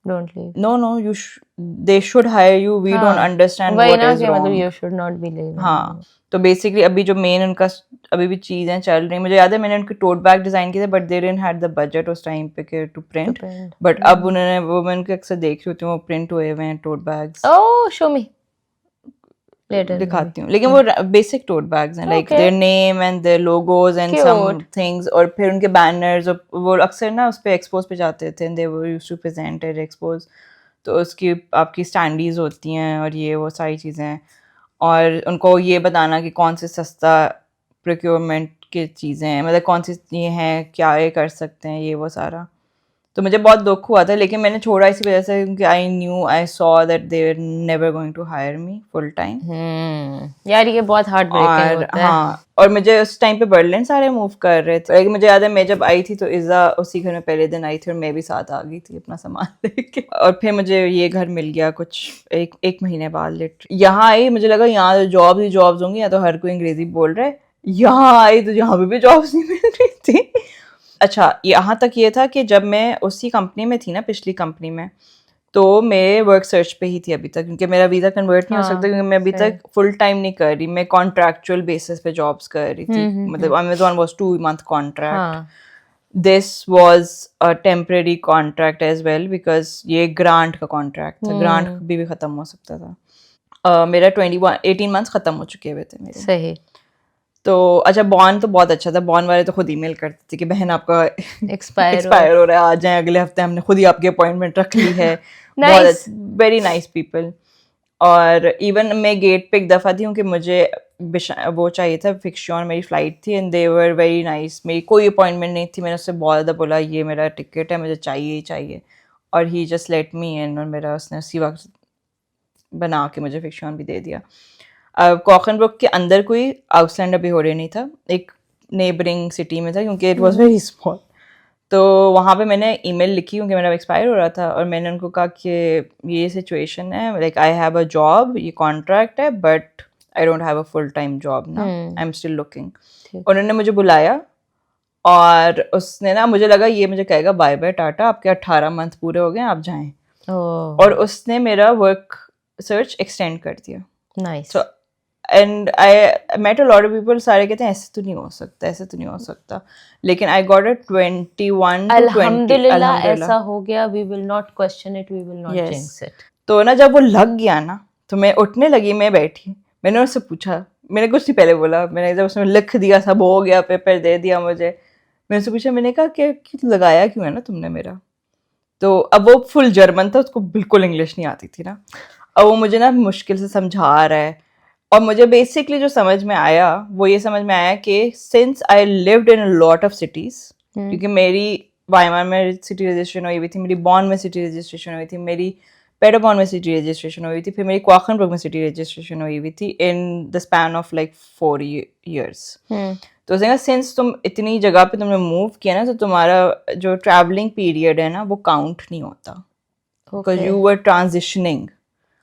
don't leave. No, they should hire you. We don't understand what is wrong. You should not be leaving. हाँ, तो basically अभी जो main उनका अभी भी चीजें चल रही, मुझे याद है मैंने उनके टोट बैग डिजाइन किए थे, but they didn't had the budget उस टाइम पे के टू प्रिंट। बट अब उन्होंने, वो मैं उनके अक्सर देख रही होती हूँ, वो प्रिंट हुए हुए हैं tote bags. Oh, show me later, दिखाती हूँ, लेकिन वो बेसिक टोट बैग्स हैं, like their name and their logos and some things. और फिर उनके बैनर्स, वो अक्सर ना उस पे एक्सपोज पे जाते थे, they were used to present at expos, तो उसकी आपकी स्टैंडीज होती हैं और ये वो सारी चीज़ें, और उनको ये बताना कि कौन से सस्ता प्रोक्योरमेंट की चीज़ें हैं, मतलब कौन सी ये हैं, क्या ये कर सकते हैं, ये वो सारा। तो मुझे बहुत दुख हुआ था, लेकिन मैंने छोड़ा इसी वजह से क्योंकि I saw that they were never going to hire me full time. यार ये बहुत हार्ट ब्रेकिंग और होता है। हाँ, और मुझे उस टाइम पे बर्लिन सारे मूव कर रहे थे। मुझे याद है मैं जब आई थी तो इज़ा उसी घर में पहले दिन आई थी और मैं भी साथ आ गई थी अपना सामान लेके। और फिर मुझे ये घर मिल गया कुछ एक महीने बाद। लिट यहाँ आई, मुझे लगा यहाँ तो जॉब्स होंगी, या तो हर कोई अंग्रेजी बोल रहा है। यहाँ आई तो यहाँ पे भी जॉब्स नहीं मिल रही थी। अच्छा, यहाँ तक ये था कि जब मैं उसी कंपनी में थी ना, पिछली कंपनी में, तो मैं वर्क सर्च पे ही थी अभी तक, क्योंकि मेरा वीज़ा कन्वर्ट नहीं हो सकता, क्योंकि मैं अभी तक फुल टाइम नहीं कर रही, मैं कॉन्ट्रैक्चुअल बेसिस पे जॉब्स कर रही थी। मतलब Amazon was 2 month contract, this was a temporary contract as well, because ये ग्रांट का कॉन्ट्रैक्ट था। ग्रांट भी खत्म हो सकता था। मेरा 18 months खत्म हो चुके हुए थे मेरे। सही। तो अच्छा, बॉन तो बहुत अच्छा था। बॉन वाले तो खुद ईमेल करते थे कि बहन आपका एक्सपायर हो रहा है, आ जाएं अगले हफ्ते, हमने खुद ही आपकी अपॉइंटमेंट रख ली है। बहुत वेरी नाइस पीपल। और इवन मैं गेट पे एक दफ़ा थी क्योंकि मुझे वो चाहिए था, फिक्शन मेरी फ़्लाइट थी, and they were very nice. मेरी कोई अपॉइंटमेंट नहीं थी, मैंने उससे बहुत ज़्यादा बोला ये मेरा टिकट है, मुझे चाहिए ही चाहिए, और ही जस्ट लेट मी इन, और मेरा उसने उसी वक्त बना के मुझे फिक्शन भी दे दिया। कॉकनब्रुक के अंदर कोई आउटलैंड अभी हो रही नहीं था, एक नेबरिंग सिटी में था, क्योंकि इट वाज वेरी स्मॉल। तो वहाँ पे मैंने ईमेल लिखी क्योंकि मेरा एक्सपायर हो रहा था, और मैंने उनको कहा कि ये सिचुएशन है, like I have a job, ये कॉन्ट्रैक्ट है, but I don't have a full time job ना, आई एम स्टिल लुकिंग। उन्होंने मुझे बुलाया, और उसने ना, मुझे लगा ये मुझे कहेगा बाय बाय टाटा, आपके 18 month पूरे हो गए, आप जाएं। और उसने मेरा वर्क सर्च एक्सटेंड कर दिया। Nice. And I met a lot of people, सारे कहते हैं ऐसे तो नहीं हो सकता, ऐसे तो नहीं हो सकता, लेकिन आई गॉट इट 21 to 20। अल्हम्दुलिल्लाह ऐसा हो गया। We will not question it, we will not jinx it. तो ना जब वो लग गया ना, तो मैं उठने लगी, मैं बैठी, मैंने उससे पूछा, मैंने कुछ नहीं पहले बोला, मैंने जब उसने लिख दिया, सब हो गया, पेपर दे दिया मुझे, मैंने उससे पूछा, मैंने कहा कि लगाया क्यों है ना तुमने मेरा। तो अब वो फुल जर्मन था, उसको बिल्कुल इंग्लिश नहीं आती थी ना, अब वो मुझे ना मुश्किल से समझा रहा है, और मुझे बेसिकली जो समझ में आया वो ये समझ में आया कि since I lived in a lot of cities, क्योंकि मेरी वाइमार में सिटी रजिस्ट्रेशन हुई थी, मेरी बॉन में सिटी रजिस्ट्रेशन हुई थी, मेरी पेडरबॉर्न में सिटी रजिस्ट्रेशन हुई थी, फिर मेरी क्वाकनब्रुक में सिटी रजिस्ट्रेशन हुई थी in the span of like 4 years। तो उसने कहा सिंस तुम इतनी जगह पे तुमने मूव किया ना, तो तुम्हारा जो ट्रैवलिंग पीरियड है ना वो काउंट नहीं होता, बिकॉज यू वर ट्रांजिशनिंग।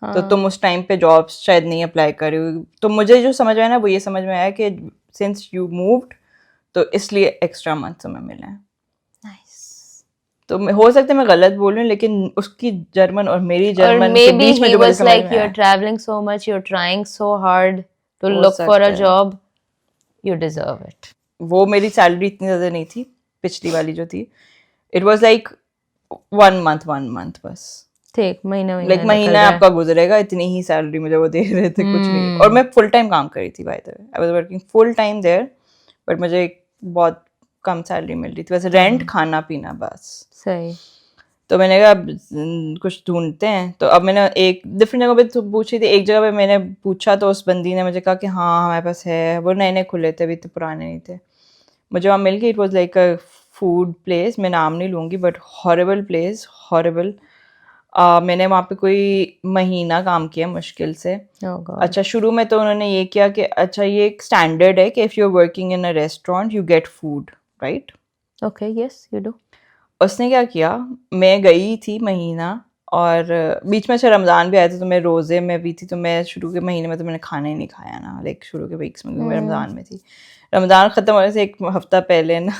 तो तुम उस टाइम पे जॉब्स शायद नहीं अप्लाई कर रही हो। तो मुझे जो समझ में आया ना, वो ये समझ में आया कि सिंस यू मूव्ड, तो इसलिए एक्स्ट्रा मंथ तुम्हें मिले हैं। तो हो सकता है मैं गलत बोल रही हूँ, लेकिन उसकी जर्मन और मेरी जर्मन के बीच में जो मुझे समझ में आया, you're traveling so much, you're trying so hard to look for a job, you deserve it. वो मेरी सैलरी इतनी ज़्यादा नहीं थी, पिछली वाली जो थी, इट वाज लाइक 1 month बस, ठीक महीना लाइक महीना आपका गुजरेगा, इतनी ही सैलरी मुझे वो दे रहे थे, कुछ नहीं। और मैं फुल टाइम काम कर रही थी, by the way I was working full time there, but मुझे बहुत कम सैलरी मिल रही थी, बस रेंट, खाना पीना, बस। सही। तो मैंने कहा कुछ ढूंढते हैं। तो अब मैंने एक डिफरेंट जगह पे तो पूछी थी, एक जगह पे मैंने पूछा तो उस बंदी ने मुझे कहा कि हाँ हमारे पास है, वो नए नए खुले थे, अभी तो पुराने नहीं थे। मुझे वहाँ मिल गई, it was like a food place, मैं नाम नहीं लूँगी, बट हॉरेबल प्लेस, हॉरेबल। मैंने वहाँ पे कोई महीना काम किया मुश्किल से। अच्छा, शुरू में तो उन्होंने ये किया कि अच्छा ये एक स्टैंडर्ड है कि if you are working in a restaurant you get food, right? Okay, yes you do. उसने क्या किया, मैं गई थी महीना, और बीच में अच्छा रमज़ान भी आया था, तो मैं रोज़े में भी थी, तो मैं शुरू के महीने में तो मैंने खाना ही नहीं खाया ना, लाइक शुरू के वीक्स में, क्योंकि मैं रमज़ान में थी। रमज़ान ख़त्म होने से 1 हफ़्ता पहले ना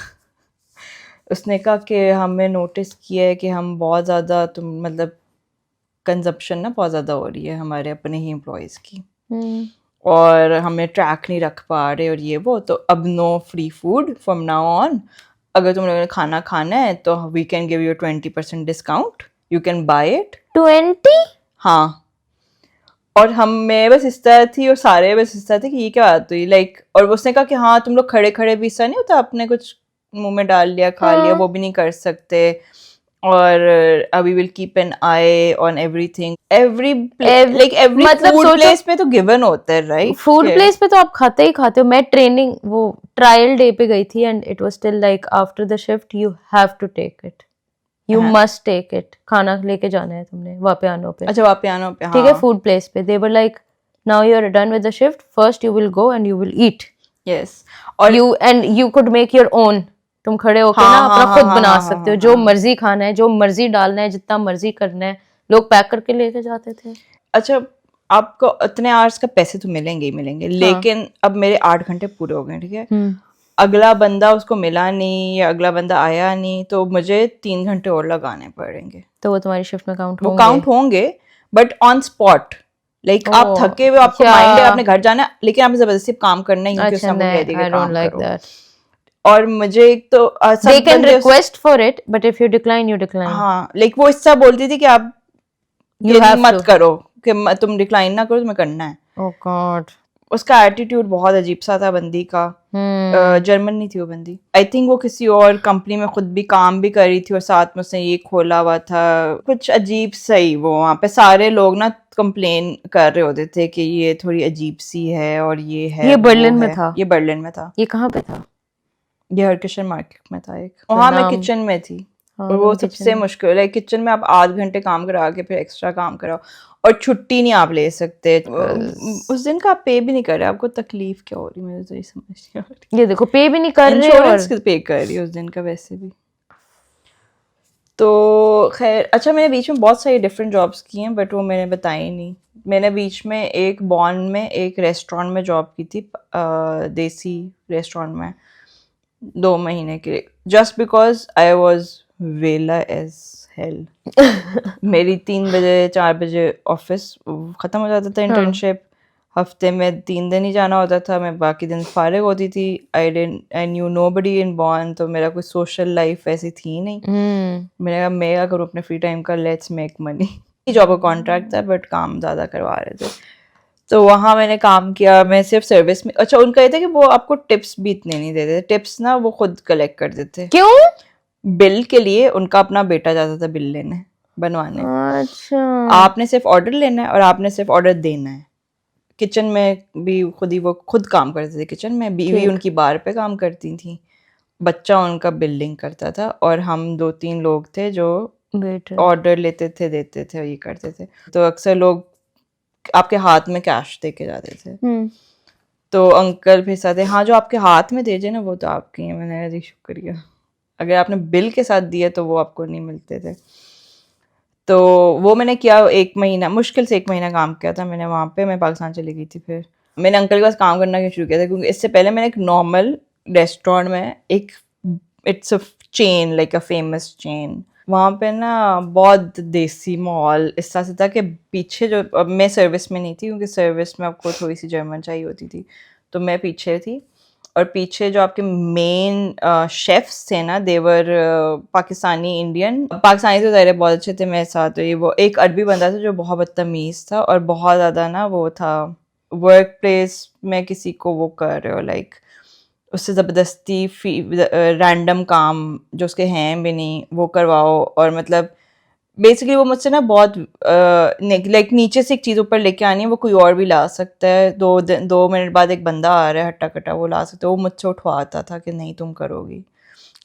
उसने कहा कि हमें नोटिस किया है कि हम बहुत ज़्यादा मतलब कंजप्शन ना बहुत ज़्यादा हो रही है हमारे अपने ही एम्प्लॉयज़ की, और हमें ट्रैक नहीं रख पा रहे, और ये वो, तो अब no free food from now on. अगर तुम लोगों ने खाना खाना है तो we can give you 20% discount, you can buy it. 20? हाँ। और मैं बस इस तरह थी, और सारे बस इस तरह थे कि ये क्या बात हुई, लाइक। और उसने कहा कि हाँ तुम लोग खड़े खड़े भी ऐसा नहीं होता, आपने कुछ मुंह में डाल लिया, खा लिया, वो भी नहीं कर सकते, और we will keep an eye on everything, every food place पे तो गिवन होता है, राइट? फूड प्लेस पे तो आप खाते ही खाते हो। मैं ट्रेनिंग वो ट्रायल डे पे गई थी, and it was still like after the shift you have to take it, you must take it, खाना लेके जाना है तुमने वापियानो पे, अच्छा वापियानो पे, ठीक है, फूड प्लेस पे। They were like now you are done with the shift, first you will go and you will eat. Yes, और you could make your own, तुम खड़े होके ना अपना खुद बना सकते हो, जो मर्जी खाना है, जो मर्जी डालना है, जितना मर्जी करना है। लोग पैक करके लेके जाते थे। अच्छा, आपको इतने आवर्स का पैसे तो मिलेंगे ही मिलेंगे, लेकिन अब मेरे 8 घंटे पूरे हो गए, ठीक है, अगला बंदा उसको मिला नहीं या अगला बंदा आया नहीं, तो मुझे 3 घंटे और लगाने पड़ेंगे। तो वो तुम्हारी शिफ्ट में काउंट वो होंगे? काउंट होंगे, बट ऑन स्पॉट। लाइक आप थके हुए, आपको माइंड है आपने घर जाना है, लेकिन आपने जबरदस्ती काम करना है क्योंकि उसने आपको कह दिया कि काम करो। और मुझे एक तो they can request for it, but if you decline, you decline. हाँ, लाइक वो इससे बोलती थी कि आप मत करो, कि तुम डिक्लाइन ना करो, तुम्हें करना है। Oh God. उसका एटीट्यूड बहुत अजीब सा था बंदी का। जर्मन नहीं थी वो बंदी, आई थिंक वो किसी और कंपनी में खुद भी काम भी कर रही थी और साथ में उसने ये खोला हुआ था, कुछ अजीब सा ही। वो वहाँ पे सारे लोग ना कंप्लेन कर रहे होते थे कि ये थोड़ी अजीब सी है और ये है। ये बर्लिन में था? ये बर्लिन में था। ये कहाँ पे था? ये हरकिशन मार्केट में था एक। वहाँ मैं किचन में थी। और वो सबसे मुश्किल है, किचन में आप 8 घंटे काम करा के फिर एक्स्ट्रा काम कराओ और छुट्टी नहीं आप ले सकते। उस दिन का आप पे भी नहीं कर रहे, आपको तकलीफ क्या हो रही, मुझे तो ये समझ नहीं आ रही। ये देखो, पे भी नहीं कर रहे, इंश्योरेंस पे कर रही है उस दिन का वैसे भी। तो खैर, अच्छा, मैंने बीच में बहुत सारी डिफरेंट जॉब्स की हैं, बट वो मैंने बताई नहीं। मैंने बीच में एक बॉन्ड में एक रेस्टोरेंट में जॉब की थी, देसी रेस्टोरेंट में 2 महीने के लिए, जस्ट बिकॉज आई वॉज वेला एज हेल। मेरी 3 बजे 4 बजे ऑफिस ख़त्म हो जाता था, इंटर्नशिप। हफ्ते में 3 दिन ही जाना होता था, मैं बाकी दिन फारिग होती थी। I knew nobody in born, तो मेरा कोई सोशल लाइफ ऐसी थी नहीं। मैं क्या करूँ अपने फ्री टाइम का, लेट्स मेक मनी। जॉब का कॉन्ट्रैक्ट था, बट काम ज़्यादा करवा रहे थे, तो वहाँ मैंने काम किया। मैं सिर्फ सर्विस में, अच्छा, उनका ये था कि वो आपको टिप्स भी इतने नहीं देते, टिप्स ना वो खुद कलेक्ट कर देते। क्यों? बिल के लिए उनका अपना बेटा जाता था बिल लेने, बनवाने। अच्छा, आपने सिर्फ ऑर्डर लेना है और आपने सिर्फ ऑर्डर देना है। किचन में भी खुद ही वो खुद काम करते थे, किचन में बीवी उनकी बार पे काम करती थी, बच्चा उनका बिल्डिंग करता था, और हम 2-3 लोग थे जो ऑर्डर लेते थे, देते थे और ये करते थे। तो अक्सर लोग आपके हाथ में कैश दे के जाते थे, तो अंकल फिर साथ, हाँ, जो आपके हाथ में दे जाए ना वो तो आपकी है। मैंने कहा शुक्रिया, अगर आपने बिल के साथ दिया तो वो आपको नहीं मिलते थे। तो वो मैंने किया 1 महीना, मुश्किल से 1 महीना काम किया था मैंने वहाँ पे। मैं पाकिस्तान चली गई थी, फिर मैंने अंकल के पास काम करना शुरू किया था, क्योंकि इससे पहले मैंने एक नॉर्मल रेस्टोरेंट में, एक it's a chain, like a famous chain, वहाँ पे ना बहुत देसी माहौल इस तरह से था कि पीछे जो, अब मैं सर्विस में नहीं थी क्योंकि सर्विस में आपको थोड़ी सी जर्मन चाहिए होती थी, तो मैं पीछे थी। और पीछे जो आपके मेन शेफ्स थे ना, देवर पाकिस्तानी इंडियन। पाकिस्तानी तो ज़ाहिर बहुत अच्छे थे मेरे साथ, तो ये वो एक अरबी बंदा था जो बहुत बदतमीज़ था और बहुत ज़्यादा ना वो था, वर्क प्लेस में किसी को वो कर रहे हो, लाइक उससे ज़बरदस्ती रैंडम काम जो उसके हैं भी नहीं वो करवाओ। और मतलब बेसिकली वो मुझसे ना बहुत लाइक नीचे से एक चीज़ ऊपर लेके आनी है, वो कोई और भी ला सकता है। 2 मिनट बाद एक बंदा आ रहा है हट्टा कट्टा, वो ला सकता है, वो मुझसे उठवाता था कि नहीं तुम करोगी,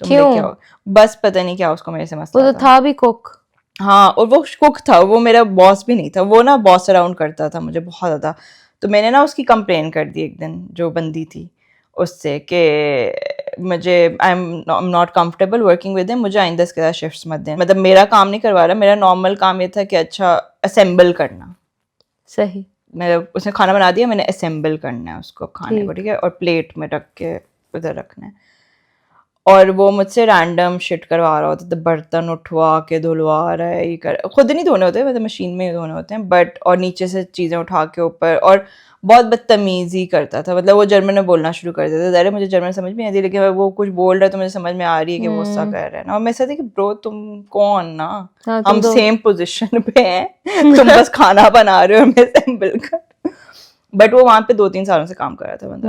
तुम लेके आओ। बस पता नहीं क्या उसको मेरे से मसला वो तो था भी कुक। हाँ, और वो कुक था, वो मेरा बॉस भी नहीं था, वो ना बॉस अराउंड करता था मुझे बहुत ज़्यादा। तो मैंने ना उसकी कंप्लेन कर दी एक दिन, जो बंदी थी उससे, कि मुझे I am not comfortable working with him, मुझे आइंदा इसके साथ शिफ्ट्स मत दें। मतलब मेरा काम नहीं करवा रहा, मेरा नॉर्मल काम ये था कि अच्छा असेंबल करना। सही, मैं, उसने खाना बना दिया, मैंने असेंबल करना है उसको खाने को, ठीक है, और प्लेट में रख के उधर रखना है। और वो मुझसे रैंडम शिट करवा रहा होता था, बर्तन उठवा के धुलवा रहा है, ये कर, खुद नहीं धोने होते, मतलब मशीन में ही धोने होते हैं, बट और नीचे से चीज़ें उठा के ऊपर, और बहुत बदतमीजी करता था। मतलब वो जर्मन में बोलना शुरू कर देता था, अरे मुझे जर्मन समझ में नहीं आती, लेकिन वो कुछ बोल रहा है तो मुझे समझ में आ रही है कि वो गुस्सा कर रहा है ना। और मैं कहती कि ब्रो तुम कौन ना, हम सेम पोजीशन पे हैं, तुम बस खाना बना रहे हो, मैं असेंबल कर। बट वो वहाँ पे 2-3 सालों से काम कर रहा था बंदा।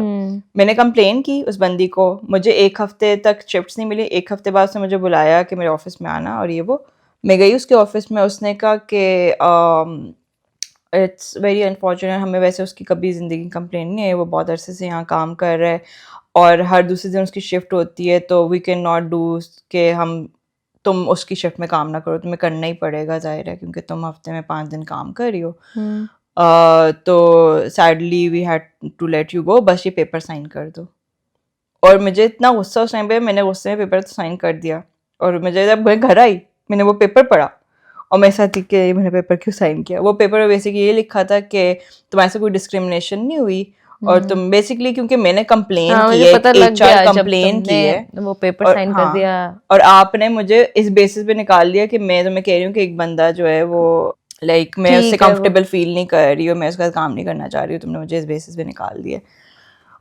मैंने कंप्लेन की उस बंदी को, मुझे 1 हफ्ते तक शिफ्ट्स नहीं मिली। 1 हफ्ते बाद उसने मुझे बुलाया कि मेरे ऑफिस में आना, और ये वो मैं गई उसके ऑफिस में। उसने कहा कि इट्स वेरी अनफॉर्चुनेट, हमें वैसे उसकी कभी ज़िंदगी कंप्लेन नहीं है, वो बहुत अरसे से यहाँ काम कर रहा है और हर दूसरे दिन उसकी शिफ्ट होती है, तो वी कैन नॉट डू के हम तुम उसकी शिफ्ट में काम ना करो, तुम्हें करना ही पड़ेगा, जाहिर है, क्योंकि तुम हफ्ते में 5 दिन काम कर रही हो। तो sadly we had to let you go, बस ये पेपर साइन कर दो। और मुझे इतना गुस्सा उस टाइम पे, मैंने गुस्से में पेपर तो साइन कर दिया। और मुझे जब मैं घर आई, मैंने वो पेपर पढ़ा और मेरे साथ थी कि मैंने पेपर क्यों साइन किया। वो पेपर में बेसिकली ये लिखा था कि तुम्हारे से कोई डिस्क्रिमिनेशन नहीं हुई, और तुम बेसिकली, क्योंकि मैंने कंप्लेन की है, HR कंप्लेन की है, वो पेपर साइन कर दिया, और आपने मुझे इस बेसिस पे निकाल दिया कि मैं तुम्हें कह रही हूँ कि एक बंदा जो है वो लाइक मैं उससे कंफर्टेबल फील नहीं कर रही हूँ, मैं उसके साथ काम नहीं करना चाह रही हूँ, तुमने मुझे इस बेसिस पे निकाल दिया।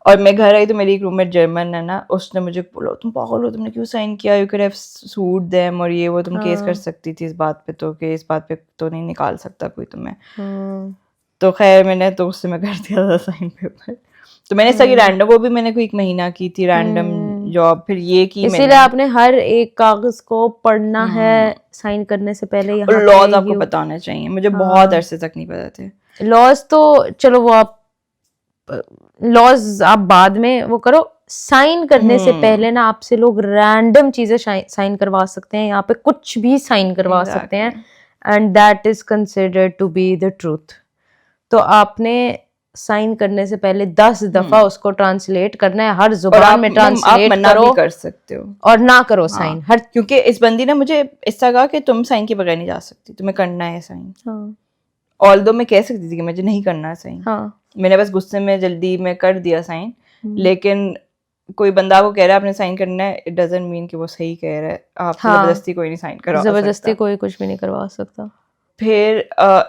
और मैं घर आई तो मेरी एक रूममेट जर्मन है ना, उसने मुझे बोला तुम पागल हो, तुमने क्यों साइन किया, you can have sued them, और ये वो, तुम केस कर सकती थी इस बात पे, तो कि इस बात पे तो नहीं निकाल सकता कोई तुम्हें। तो खैर मैंने तो उससे मैं कर दिया था साइन पेपर। तो मैंने सही रैंडम, वो भी मैंने कोई 1 महीना की थी रैंडम जॉब, फिर ये की मैंने। इसीलिए आपने हर एक कागज को पढ़ना है साइन करने से पहले। यहाँ लॉज आपको पता होना चाहिए, मुझे बहुत अरसे तक नहीं पता थे लॉज। तो चलो वो आप लॉज आप बाद में वो करो, साइन करने से पहले ना आपसे लोग रैंडम चीजें साइन करवा सकते हैं, यहाँ पे कुछ भी साइन करवा सकते हैं, and that is considered to be the truth. तो आपने साइन करने से पहले 10 दफा उसको ट्रांसलेट करना है, हर जुबान में ट्रांसलेट आप मना भी कर सकते हो और ना करो साइन हर। क्योंकि इस बंदी ने मुझे ऐसा कहा कि तुम साइन के बगैर नहीं जा सकती, तुम्हें करना है साइन। ऑल्दो मैं कह सकती थी कि मुझे नहीं करना है साइन, मैंने बस गुस्से में जल्दी में कर दिया साइन। लेकिन कोई बंदा को कह रहा है आपने साइन करना है, इट डजंट मीन कि वो सही कह रहा है। आप जबरदस्ती कोई नहीं साइन करवा सकता, जबरदस्ती कोई कुछ भी नहीं करवा सकता। फिर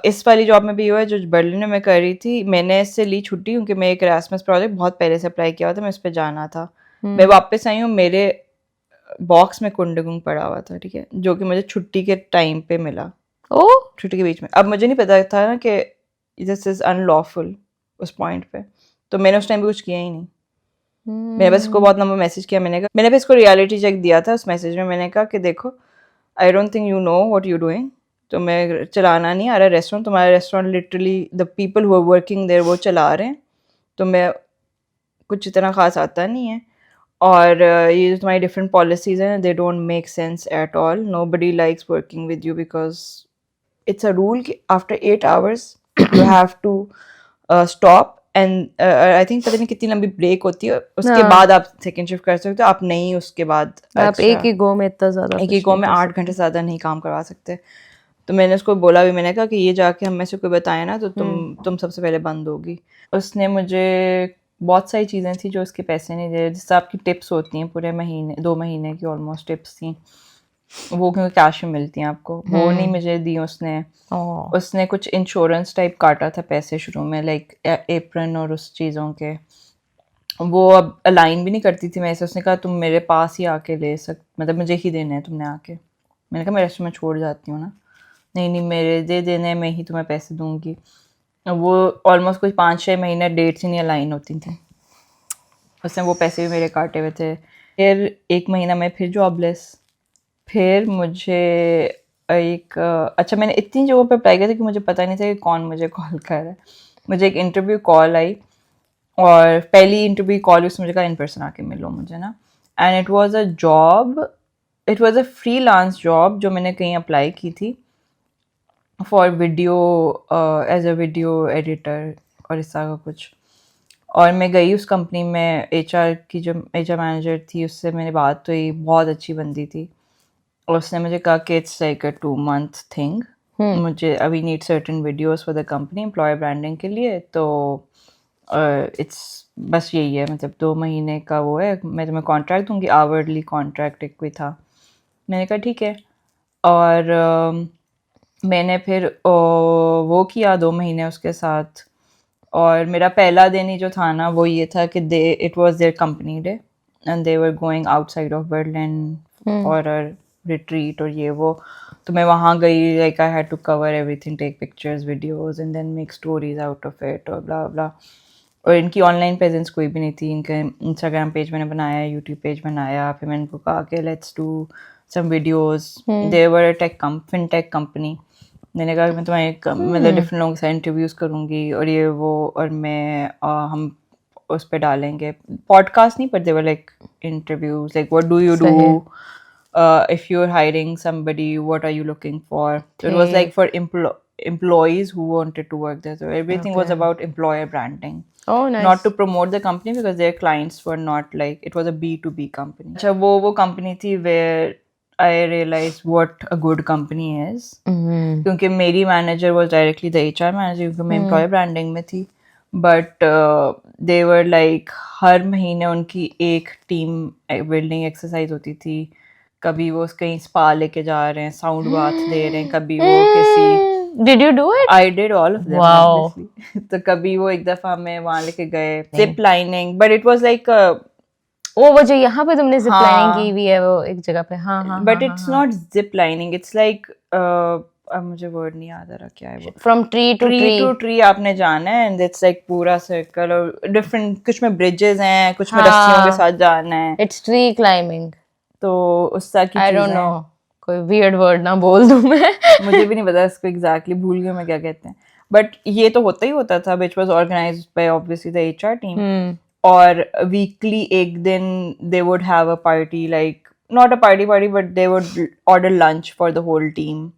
इस वाली जॉब में भी हुआ है जो बर्लिन में कर रही थी, मैंने इससे ली छुट्टी क्योंकि मैं एक एरास्मस प्रोजेक्ट बहुत पहले से अप्लाई किया हुआ था, मैं इस पर जाना था। मैं वापस आई हूँ, मेरे बॉक्स में कुंडगुंग पड़ा हुआ था, ठीक है, जो कि मुझे छुट्टी के टाइम पे मिला, छुट्टी के बीच में। अब मुझे नहीं पता था ना कि दिस इज अनलॉफुल उस पॉइंट पे, तो मैंने उस टाइम पे कुछ किया ही नहीं। मैंने बस इसको बहुत लंबा मैसेज किया, मैंने भी इसको रियलिटी चेक दिया था उस मैसेज में। मैंने कहा कि देखो I don't think you know what you doing, तो मैं चलाना नहीं आ रहा रेस्टोरेंट, तुम्हारा restaurant literally the people who are working there वो चला रहे हैं, तो मैं कुछ इतना खास आता नहीं है। और ये जो तुम्हारी डिफरेंट पॉलिसीज हैं they don't make sense at all, nobody likes working with you because it's a rule कि after 8 hours you have to stop, and I think पता नहीं कितनी लंबी ब्रेक होती है, उसके बाद आप सेकंड शिफ्ट कर सकते हो, आप नहीं उसके बाद आप एक ही गो में इतना ज़्यादा, एक ही गो में 8 घंटे से ज़्यादा नहीं काम करवा सकते। तो मैंने उसको बोला भी, मैंने कहा कि ये जाके हम में से कोई बताए ना तो तुम सबसे पहले बंद होगी। उसने मुझे बहुत सारी चीज़ें थी जो उसके पैसे नहीं दे, जिससे आपकी टिप्स होती हैं पूरे महीने 2 महीने की ऑलमोस्ट टिप्स थी, वो क्योंकि कैश में मिलती हैं आपको, वो नहीं मुझे दी उसने। उसने कुछ इंश्योरेंस टाइप काटा था पैसे शुरू में, लाइक एप्रन और उस चीज़ों के, वो अब अलाइन भी नहीं करती थी मेरे से। उसने कहा तुम मेरे पास ही आके ले मतलब मुझे ही देने हैं तुमने आके। मैंने कहा मैं रेस्टोरेंट में छोड़ जाती हूँ ना, नहीं मेरे दे देने, मैं ही तुम्हें पैसे दूंगी। वो ऑलमोस्ट कुछ 5-6 महीने डेट्स ही नहीं अलाइन होती थी, उसने वो पैसे भी मेरे काटे हुए थे। फिर 1 महीना मैं फिर जॉबलेस, फिर मुझे एक अच्छा मैंने इतनी जगहों पे अप्लाई किया था कि मुझे पता नहीं था कि कौन मुझे कॉल कर रहा है। मुझे एक इंटरव्यू कॉल आई और पहली इंटरव्यू कॉल उसने मुझे कहा इन पर्सन आके मिलो मुझे ना, and it was a job, it was a freelance job जो मैंने कहीं अप्लाई की थी for video, as a video editor और इस तरह का कुछ। और मैं गई उस कंपनी में, HR की जो HR मैनेजर थी उससे मेरी बात हुई, बहुत अच्छी बंदी थी, और उसने मुझे कहा कि it's like a 2 month thing, मुझे अभी need certain videos for the company employer branding के लिए, तो इट्स बस यही है, मतलब 2 महीने का वो है, मैं तुम्हें कॉन्ट्रैक्ट दूंगी, आवरली कॉन्ट्रैक्ट एक भी था। मैंने कहा ठीक है, और मैंने फिर वो किया 2 महीने उसके साथ। और मेरा पहला दिन ही जो था ना वो ये था कि it was there company day and they were going outside of Berlin for a retreat और ये वो, तो मैं वहाँ गई, like I had to cover everything, take pictures videos and then make stories out of it और blah ब्ला। और इनकी ऑनलाइन प्रेजेंस कोई भी नहीं थी, इनका इंस्टाग्राम पेज मैंने बनाया, यूट्यूब पेज बनाया, फिर मैंने उनको कहा कि let's do some videos, they were a fintech company. मैंने कहा कि मैं तुम्हारे मतलब डिफरेंट लोगों के साथ इंटरव्यूज़ करूँगी और ये वो, और मैं हम उस पर डालेंगे पॉडकास्ट नहीं, पर they were like interviews, like what do you do, if you're hiring somebody, what are you looking for? So it was like for employees who wanted to work there. So everything was about employer branding. Oh, nice. Not to promote the company because their clients were not like, it was a B2B company. अच्छा वो company थी where I realized what a good company is. क्योंकि मेरी manager was directly the HR manager क्योंकि मैं employer branding में थी. But they were like हर महीने उनकी एक team building exercise होती थी. कभी वो कहीं स्पा लेके जा रहे हैं, साउंड बाथ दे रहे हैं, कभी वो किसी Did you do it? I did all of them. Wow. Obviously. तो कभी वो एक दफा हमें वहाँ लेके गए zip lining, but it was like वो जो यहाँ पे तुमने जिप लाइनिंग की हुई है वो एक जगह पे हाँ but it's not zip lining, it's like अब मुझे वर्ड नहीं याद आ रहा क्या है वो. फ्रॉम ट्री टू ट्री आपने जाना है and it's like पूरा सर्कल और different, कुछ में ब्रिजेस हैं, कुछ में रस्सियों के साथ जाना है. It's tree climbing. तो उस तरह की आई डोंट नो, कोई वियर्ड वर्ड ना बोल दूं मैं. मुझे भी नहीं पता इसको एग्जैक्टली, भूल गई मैं क्या कहते हैं. बट ये तो होता ही होता था, which was organised by obviously the HR team. और वीकली एक दिन they would have a party, like not a party but they would order lunch for the whole team.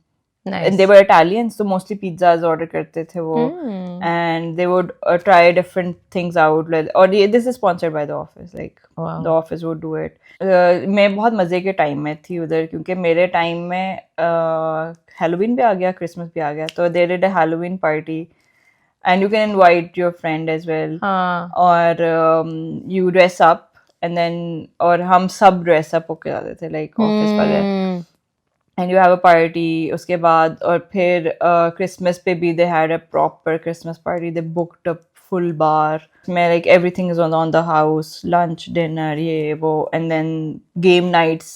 And they were Italians, so mostly pizzas order करते थे वो. And they would try different things out. Like, और ये this is sponsored by the office, like the office would do it. मैं बहुत मजे के time में थी उधर क्योंकि मेरे टाइम में Halloween भी आ गया, Christmas भी आ गया, तो they did a Halloween party. And you can invite your friend as well. और you dress up and then और हम सब dress up होके जाते थे like office वाले. And you have a party. उसके बाद और फिर Christmas पे भी they had a proper Christmas party. They booked a full bar. में like everything is on the house, lunch, dinner, ये वो, and then game nights.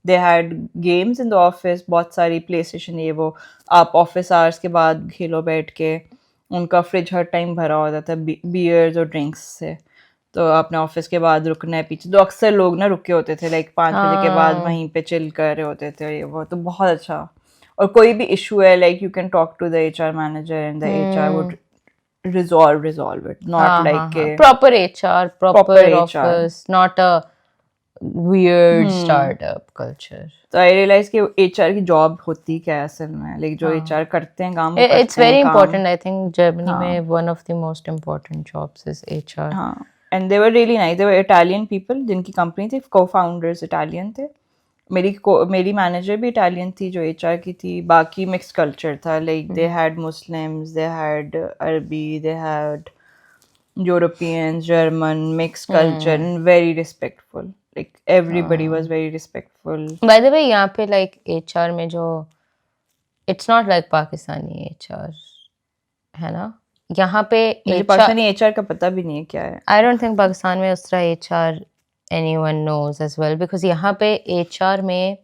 They had games in the office. बहुत सारी PlayStation ये वो. आप office hours के बाद खेलो बैठ के. उनका फ्रिज हर टाइम भरा होता था बियर्स और ड्रिंक्स से. तो अपने ऑफिस के बाद रुकना है पीछे, तो अक्सर लोग ना रुके होते थे लाइक 5 बजे के बाद वहीं पे चिल कर रहे होते थे ये वो. तो बहुत अच्छा. और कोई भी इशू है like you can talk to the HR manager and the HR would resolve it, not like a proper HR, proper office, not a weird startup culture. So I realized कि HR की job होती क्या है असल में, like जो HR करते हैं काम. It's very important. I think Germany में one of the most important jobs is HR. And they were really nice. They were Italian people जिनकी कंपनी थी, co-founders Italian थे. मेरी मैनेजर भी इटालियन थी जो HR की थी. बाकी मिक्स्ड कल्चर था, like they had Muslims, they had अरबी, they had Europeans, German, mixed culture and very respectful. Like everybody was very respectful. By the way यहाँ पे लाइक HR में जो it's not like Pakistani HR है ना. यहाँ पे पाकिस्तानी HR का पता भी नहीं है क्या है. आई डोंट थिंक पाकिस्तान में उस तरह HR anyone knows as well, because यहाँ पे HR में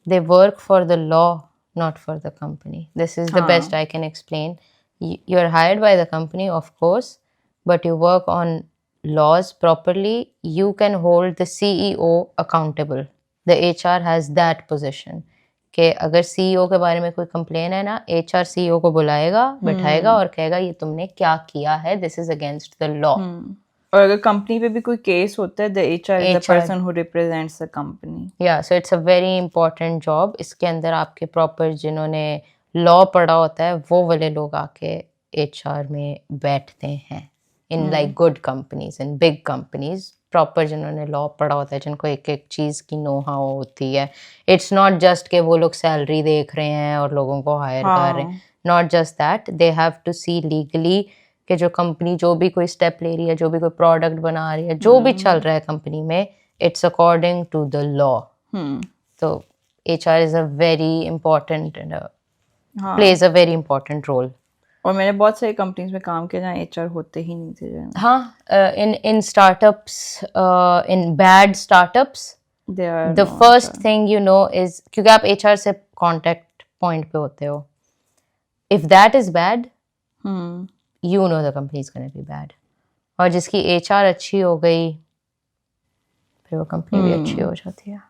they work for the law, not for the company. This is the best I can explain. You're hired by the company, of course, but you work on laws properly. You can hold the CEO accountable. The HR has that position. कि अगर CEO के बारे में कोई complain है ना, HR CEO को बुलाएगा, बैठाएगा और कहेगा ये तुमने क्या किया है, this is against the law. और अगर कंपनी पे भी कोई केस होता है, the HR is the person who represents the company. Yeah, so it's a very important job. इसके अंदर आपके प्रॉपर जिन्होंने लॉ पढ़ा होता है वो वाले लोग आके HR में बैठते हैं. In like good companies, in big companies, proper जिन्होंने लॉ पढ़ा होता है, जिनको एक एक चीज़ की नो हाउ होती है. It's not just कि वो लोग सैलरी देख रहे हैं और लोगों को हायर कर रहे हैं. Not just that, they have to see legally कि जो कंपनी जो भी कोई स्टेप ले रही है, जो भी कोई प्रोडक्ट बना रही है, जो भी चल रहा है कंपनी में, it's according to the law. तो HR is a very important plays a very important role. और मैंने बहुत सारी कंपनीज में काम किया जहाँ HR होते ही नहीं थे. हाँ, in startups, in bad startups, the first thing you know is, क्योंकि आप HR से कॉन्टेक्ट पॉइंट पे होते हो, if that is bad you know the company is going to be bad. और जिसकी HR अच्छी हो गई फिर वो कंपनी भी अच्छी हो जाती है.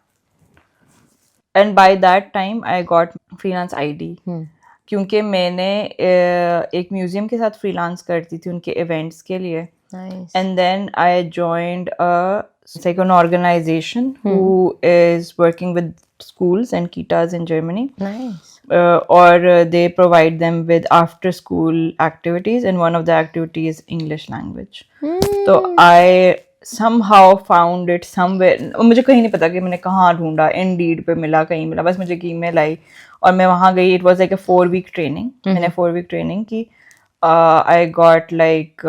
And by that time I got freelance ID. क्योंकि मैंने एक म्यूजियम के साथ फ्रीलांस करती थी उनके इवेंट्स के लिए. Nice. And then I joined an organization who is working with schools and kitas in Germany. Nice. Or they provide them with after school activities, and one of the activities is English language. So I somehow found it somewhere. मुझे कहीं नहीं पता कि मैंने कहाँ ढूंढा, Indeed पे मिला, कहीं मिला, बस मुझे एक email आई और मैं वहाँ गई. It was like a 4-week training. मैंने 4-week training की. I got like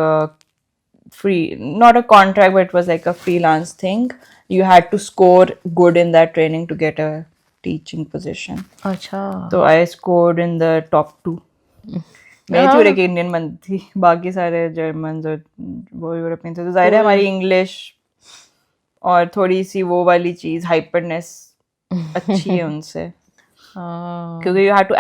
free, not a contract, but it was like a freelance thing. You had to score good in that training to get a teaching position. अच्छा. तो I scored in the top 2. मैं थी और एक Indian बंदी थी, बाकी सारे जर्मन और वो यूरोपियन थे. तो जाहिर है हमारी इंग्लिश और थोड़ी सी वो वाली चीज हाइपरनेस अच्छी है उनसे, क्योंकि you had to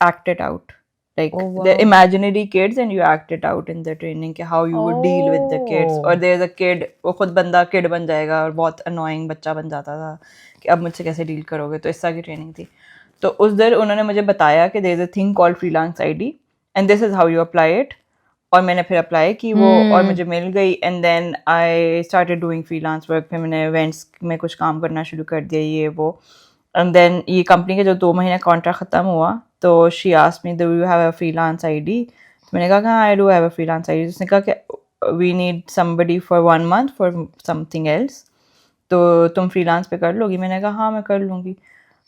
act it out. Like the imaginary kids and you act it out in the training कि how you would deal with the kids. और there's a kid, वो खुद बंदा kid बन जाएगा और बहुत annoying बच्चा बन जाता था कि अब मुझसे कैसे डील करोगे. तो इस तरह की ट्रेनिंग थी. तो उस दर उन्होंने मुझे बताया कि there's a thing called freelance ID and this is how you apply it. और मैंने फिर अप्लाई की वो और मुझे मिल गई. And then I started doing freelance work. फिर मैंने इवेंट्स में कुछ काम करना शुरू कर दिया, ये वो. एंड देन ये कंपनी के जो 2 महीने कॉन्ट्रैक्ट ख़त्म हुआ तो she asked me do you have a freelance ID. तो मैंने कहा कि I do have a freelance ID. उसने कहा कि we need somebody for 1 month for something else, तो तुम फ्रीलांस पे कर लोगी. मैंने कहा हाँ मैं कर लूँगी.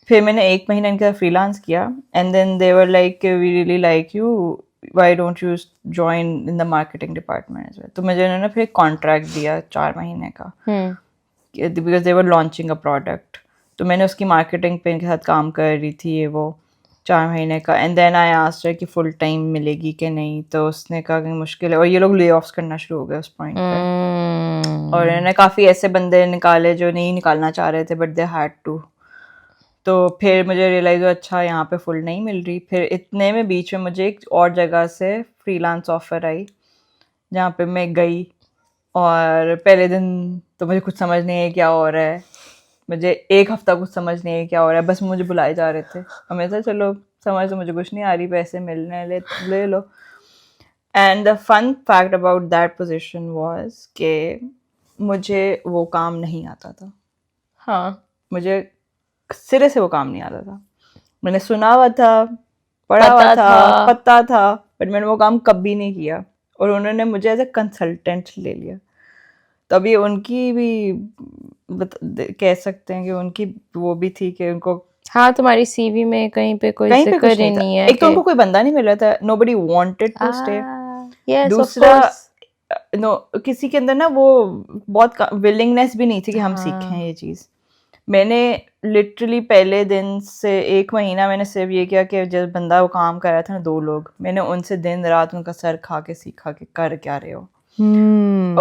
फिर मैंने 1 महीना इनका फ्रीलांस किया. And then they were like we really like you, why don't you join in the marketing department as well. तो मुझे उन्होंने फिर कॉन्ट्रैक्ट दिया 4 महीने का, because they were launching a product. तो मैंने उसकी मार्केटिंग पे इनके साथ काम कर रही थी ये वो 4 महीने का. And then I asked her कि फुल टाइम मिलेगी कि नहीं. तो उसने कहा कि मुश्किल है. और ये लोग ले ऑफ्स करना शुरू हो गए उस पॉइंट पे. और इन्होंने काफ़ी ऐसे बंदे निकाले जो नहीं निकालना चाह रहे थे बट दे हैड टू. तो फिर मुझे रियलाइज़ हुआ अच्छा यहाँ पे फुल नहीं मिल रही. फिर इतने में बीच में मुझे एक और जगह से फ्रीलांस ऑफर आई जहाँ पे मैं गई. और पहले दिन तो मुझे कुछ समझ नहीं है क्या हो रहा है. मुझे 1 हफ्ता कुछ समझ नहीं है क्या हो रहा है. बस मुझे बुलाए जा रहे थे और मैं था चलो समझ तो मुझे कुछ नहीं आ रही, पैसे मिलने ले लो. And the fun fact about that position was कि मुझे वो काम नहीं आता था. हाँ, मुझे सिरे से वो काम नहीं आता था. मैंने सुना हुआ था, पढ़ा हुआ था, पता था, बट मैंने वो काम कभी नहीं किया. और उन्होंने मुझे एज ए कंसल्टेंट ले लिया. तो अभी उनकी भी कह सकते हैं कि उनकी वो भी थी कि उनको हाँ तुम्हारी सीवी में कहीं पे कोई कहीं पे जिक्र कुछ ही नहीं नहीं था. है. एक तो उनको कोई बंदा नहीं मिल रहा था. nobody wanted to stay. Yes, दूसरा नो किसी के अंदर ना वो बहुत विलिंगनेस भी नहीं थी कि हम सीखें ये चीज़. मैंने लिटरली पहले दिन से 1 महीना मैंने सिर्फ ये किया कि जब बंदा वो काम कर रहा था ना 2 लोग, मैंने उनसे दिन रात उनका सर खा के सीखा कि कर क्या रहे हो.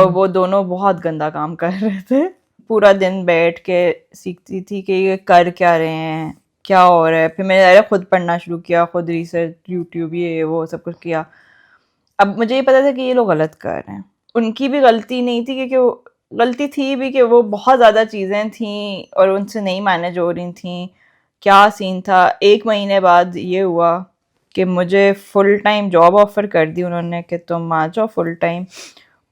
और वो दोनों बहुत गंदा काम कर रहे थे. पूरा दिन बैठ के सीखती थी कि ये कर क्या रहे हैं, क्या हो रहा है. फिर मैंने खुद पढ़ना शुरू किया, खुद रिसर्च, यूट्यूब ये वो सब कुछ किया. अब मुझे ये पता था कि ये लोग गलत कर रहे हैं. उनकी भी गलती नहीं थी क्योंकि वो गलती थी भी कि वो बहुत ज़्यादा चीज़ें थीं और उनसे नहीं मैनेज हो रही थी. क्या सीन था. 1 महीने बाद ये हुआ कि मुझे फुल टाइम जॉब ऑफ़र कर दी उन्होंने कि तुम आ जाओ फुल टाइम.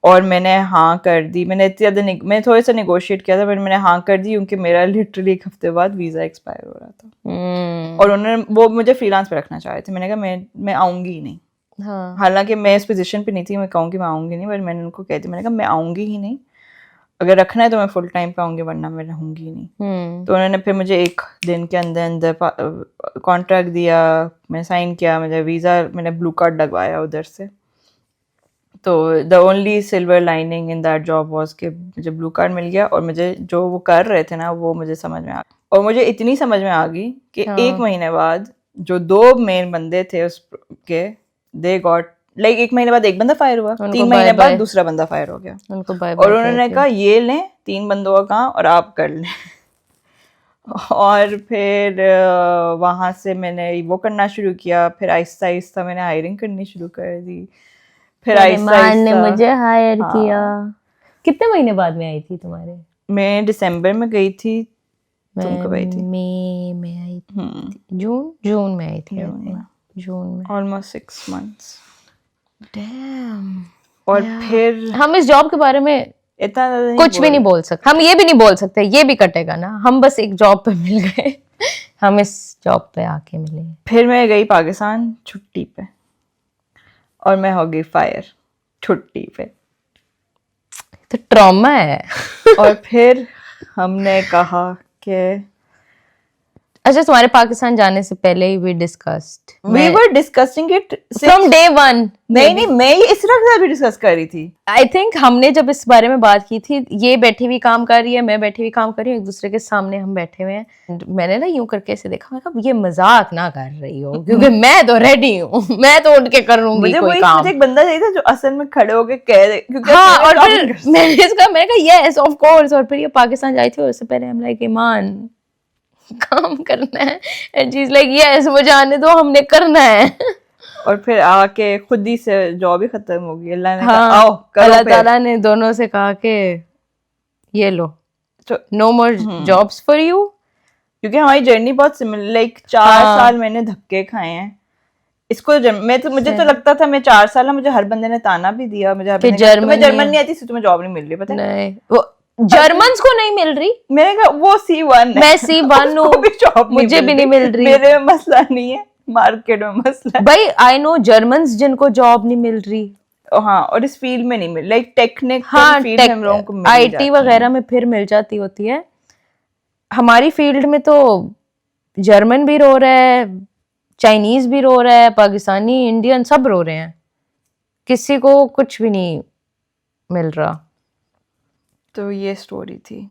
और मैंने हाँ कर दी. मैंने इतनी ज़्यादा मैं थोड़ा सा नेगोशिएट किया था बट मैंने हाँ कर दी क्योंकि मेरा लिटरली 1 हफ्ते बाद वीज़ा एक्सपायर हो रहा था. और उन्होंने वो मुझे फ्रीलांस पे रखना चाह रहे थे. मैंने कहा मैं आऊँगी ही नहीं. हाँ. हालांकि मैं इस पोजीशन पे नहीं थी मैं कहूँगी मैं आऊँगी नहीं, बट मैंने उनको कह दिया. मैंने कहा मैं आऊँगी ही नहीं. अगर रखना है तो मैं फुल टाइम पे आऊँगी वरना मैं रहूँगी नहीं. तो उन्होंने फिर मुझे 1 दिन के अंदर कॉन्ट्रैक्ट दिया. मैंने साइन किया. मुझे वीज़ा मैंने ब्लू कार्ड लगवाया उधर से. तो the only silver lining in that job was कि मुझे ब्लू कार्ड मिल गया. और मुझे जो वो कर रहे थे ना वो मुझे समझ में आ गई. और मुझे इतनी समझ में आ गई कि 1 महीने बाद जो 2 मेन बंदे थे उसके दे गॉट लाइक 1 महीने बाद एक बंदा फायर हुआ. 3 महीने बाद दूसरा बंदा फायर हो गया. उनको बाय और उन्होंने कहा ये लें 3 बंदों का काम और आप कर लें. और फिर वहाँ से मैंने वो करना शुरू किया. फिर आहिस्ता आहिस्ता मैंने हायरिंग करनी शुरू कर दी. फिर आहिस्ता ने मुझे हायर किया. कितने महीने बाद में आई थी तुम्हारे? मैं दिसंबर में गई थी. तुम कब आई थी? मई में आई थी. जून में आई थी. जून में. Almost 6 months. डैम. और फिर हम इस जॉब के बारे में इतना कुछ भी नहीं बोल सकते. हम ये भी नहीं बोल सकते ये भी कटेगा ना. हम बस एक जॉब पे मिल गए हम इस जॉब पे आके मिले। फिर मैं गई पाकिस्तान छुट्टी पे और मैं हो गई फायर छुट्टी पे। तो ट्रॉमा है। और फिर हमने कहा कि अच्छा, तुम्हारे पाकिस्तान जाने से पहले ही we discussed, we were discussing it from day one. नहीं मैं ये इसरा के साथ भी डिस्कस कर रही थी। आई थिंक हमने जब इस बारे में बात की थी, ये बैठी हुई काम कर रही है, मैं बैठी हुई काम कर रही हूँ, एक दूसरे के सामने हम बैठे हुए हैं। मैंने ना यूं करके ऐसे देखा, मैं कहा ये मजाक ना कर रही हो, क्योंकि मैं तो रेडी हूँ, मैं तो उठ के कर लूंगी कोई काम। मुझे एक बंदा चाहिए था जो असल में खड़े होके कह दे, क्योंकि हाँ, और फिर मैंने कहा यस ऑफ कोर्स। और फिर ये पाकिस्तान जाई थी और उससे पहले हम लाइक ईमान काम करना है, and she is like yes मुझे आने दो, हमने करना है। और फिर आके खुद ही से जॉब ही खत्म हो गई। अल्लाह ने हाँ, कहा आओ करो। अल्लाह फिर ताला ने दोनों से कहा कि ये लो, no more jobs for you, क्योंकि हमारी जर्नी बहुत सिमिलर, लाइक 4 साल मैंने धक्के खाए हैं इसको। मुझे तो लगता था मैं 4 साल, मुझे हर बंदे ने ताना भी दिया, मुझे हर बंदे ने तुम्हें जर्मन नहीं आती, तुम्हें जॉब नहीं मिल रही। पता है नहीं, वो जर्मन्स को नहीं मिल रही। मैंने कहा वो C1 है, मैं C1 हूँ, मुझे भी नहीं मिल रही। मेरे में मसला नहीं है, मार्केट में मसला है भाई। आई नो जर्मन्स जिनको जॉब नहीं मिल रही। हाँ, और इस फील्ड में नहीं मिल, लाइक टेक्निकल हाँ, फील्ड में हम लोगों को मिल IT जाती है। वगैरह में फिर मिल जाती होती है। हमारी फील्ड में तो जर्मन भी रो रहा है, चाइनीज भी रो रहा है, पाकिस्तानी, इंडियन सब रो रहे हैं, किसी को कुछ भी नहीं मिल रहा। तो ये स्टोरी थी।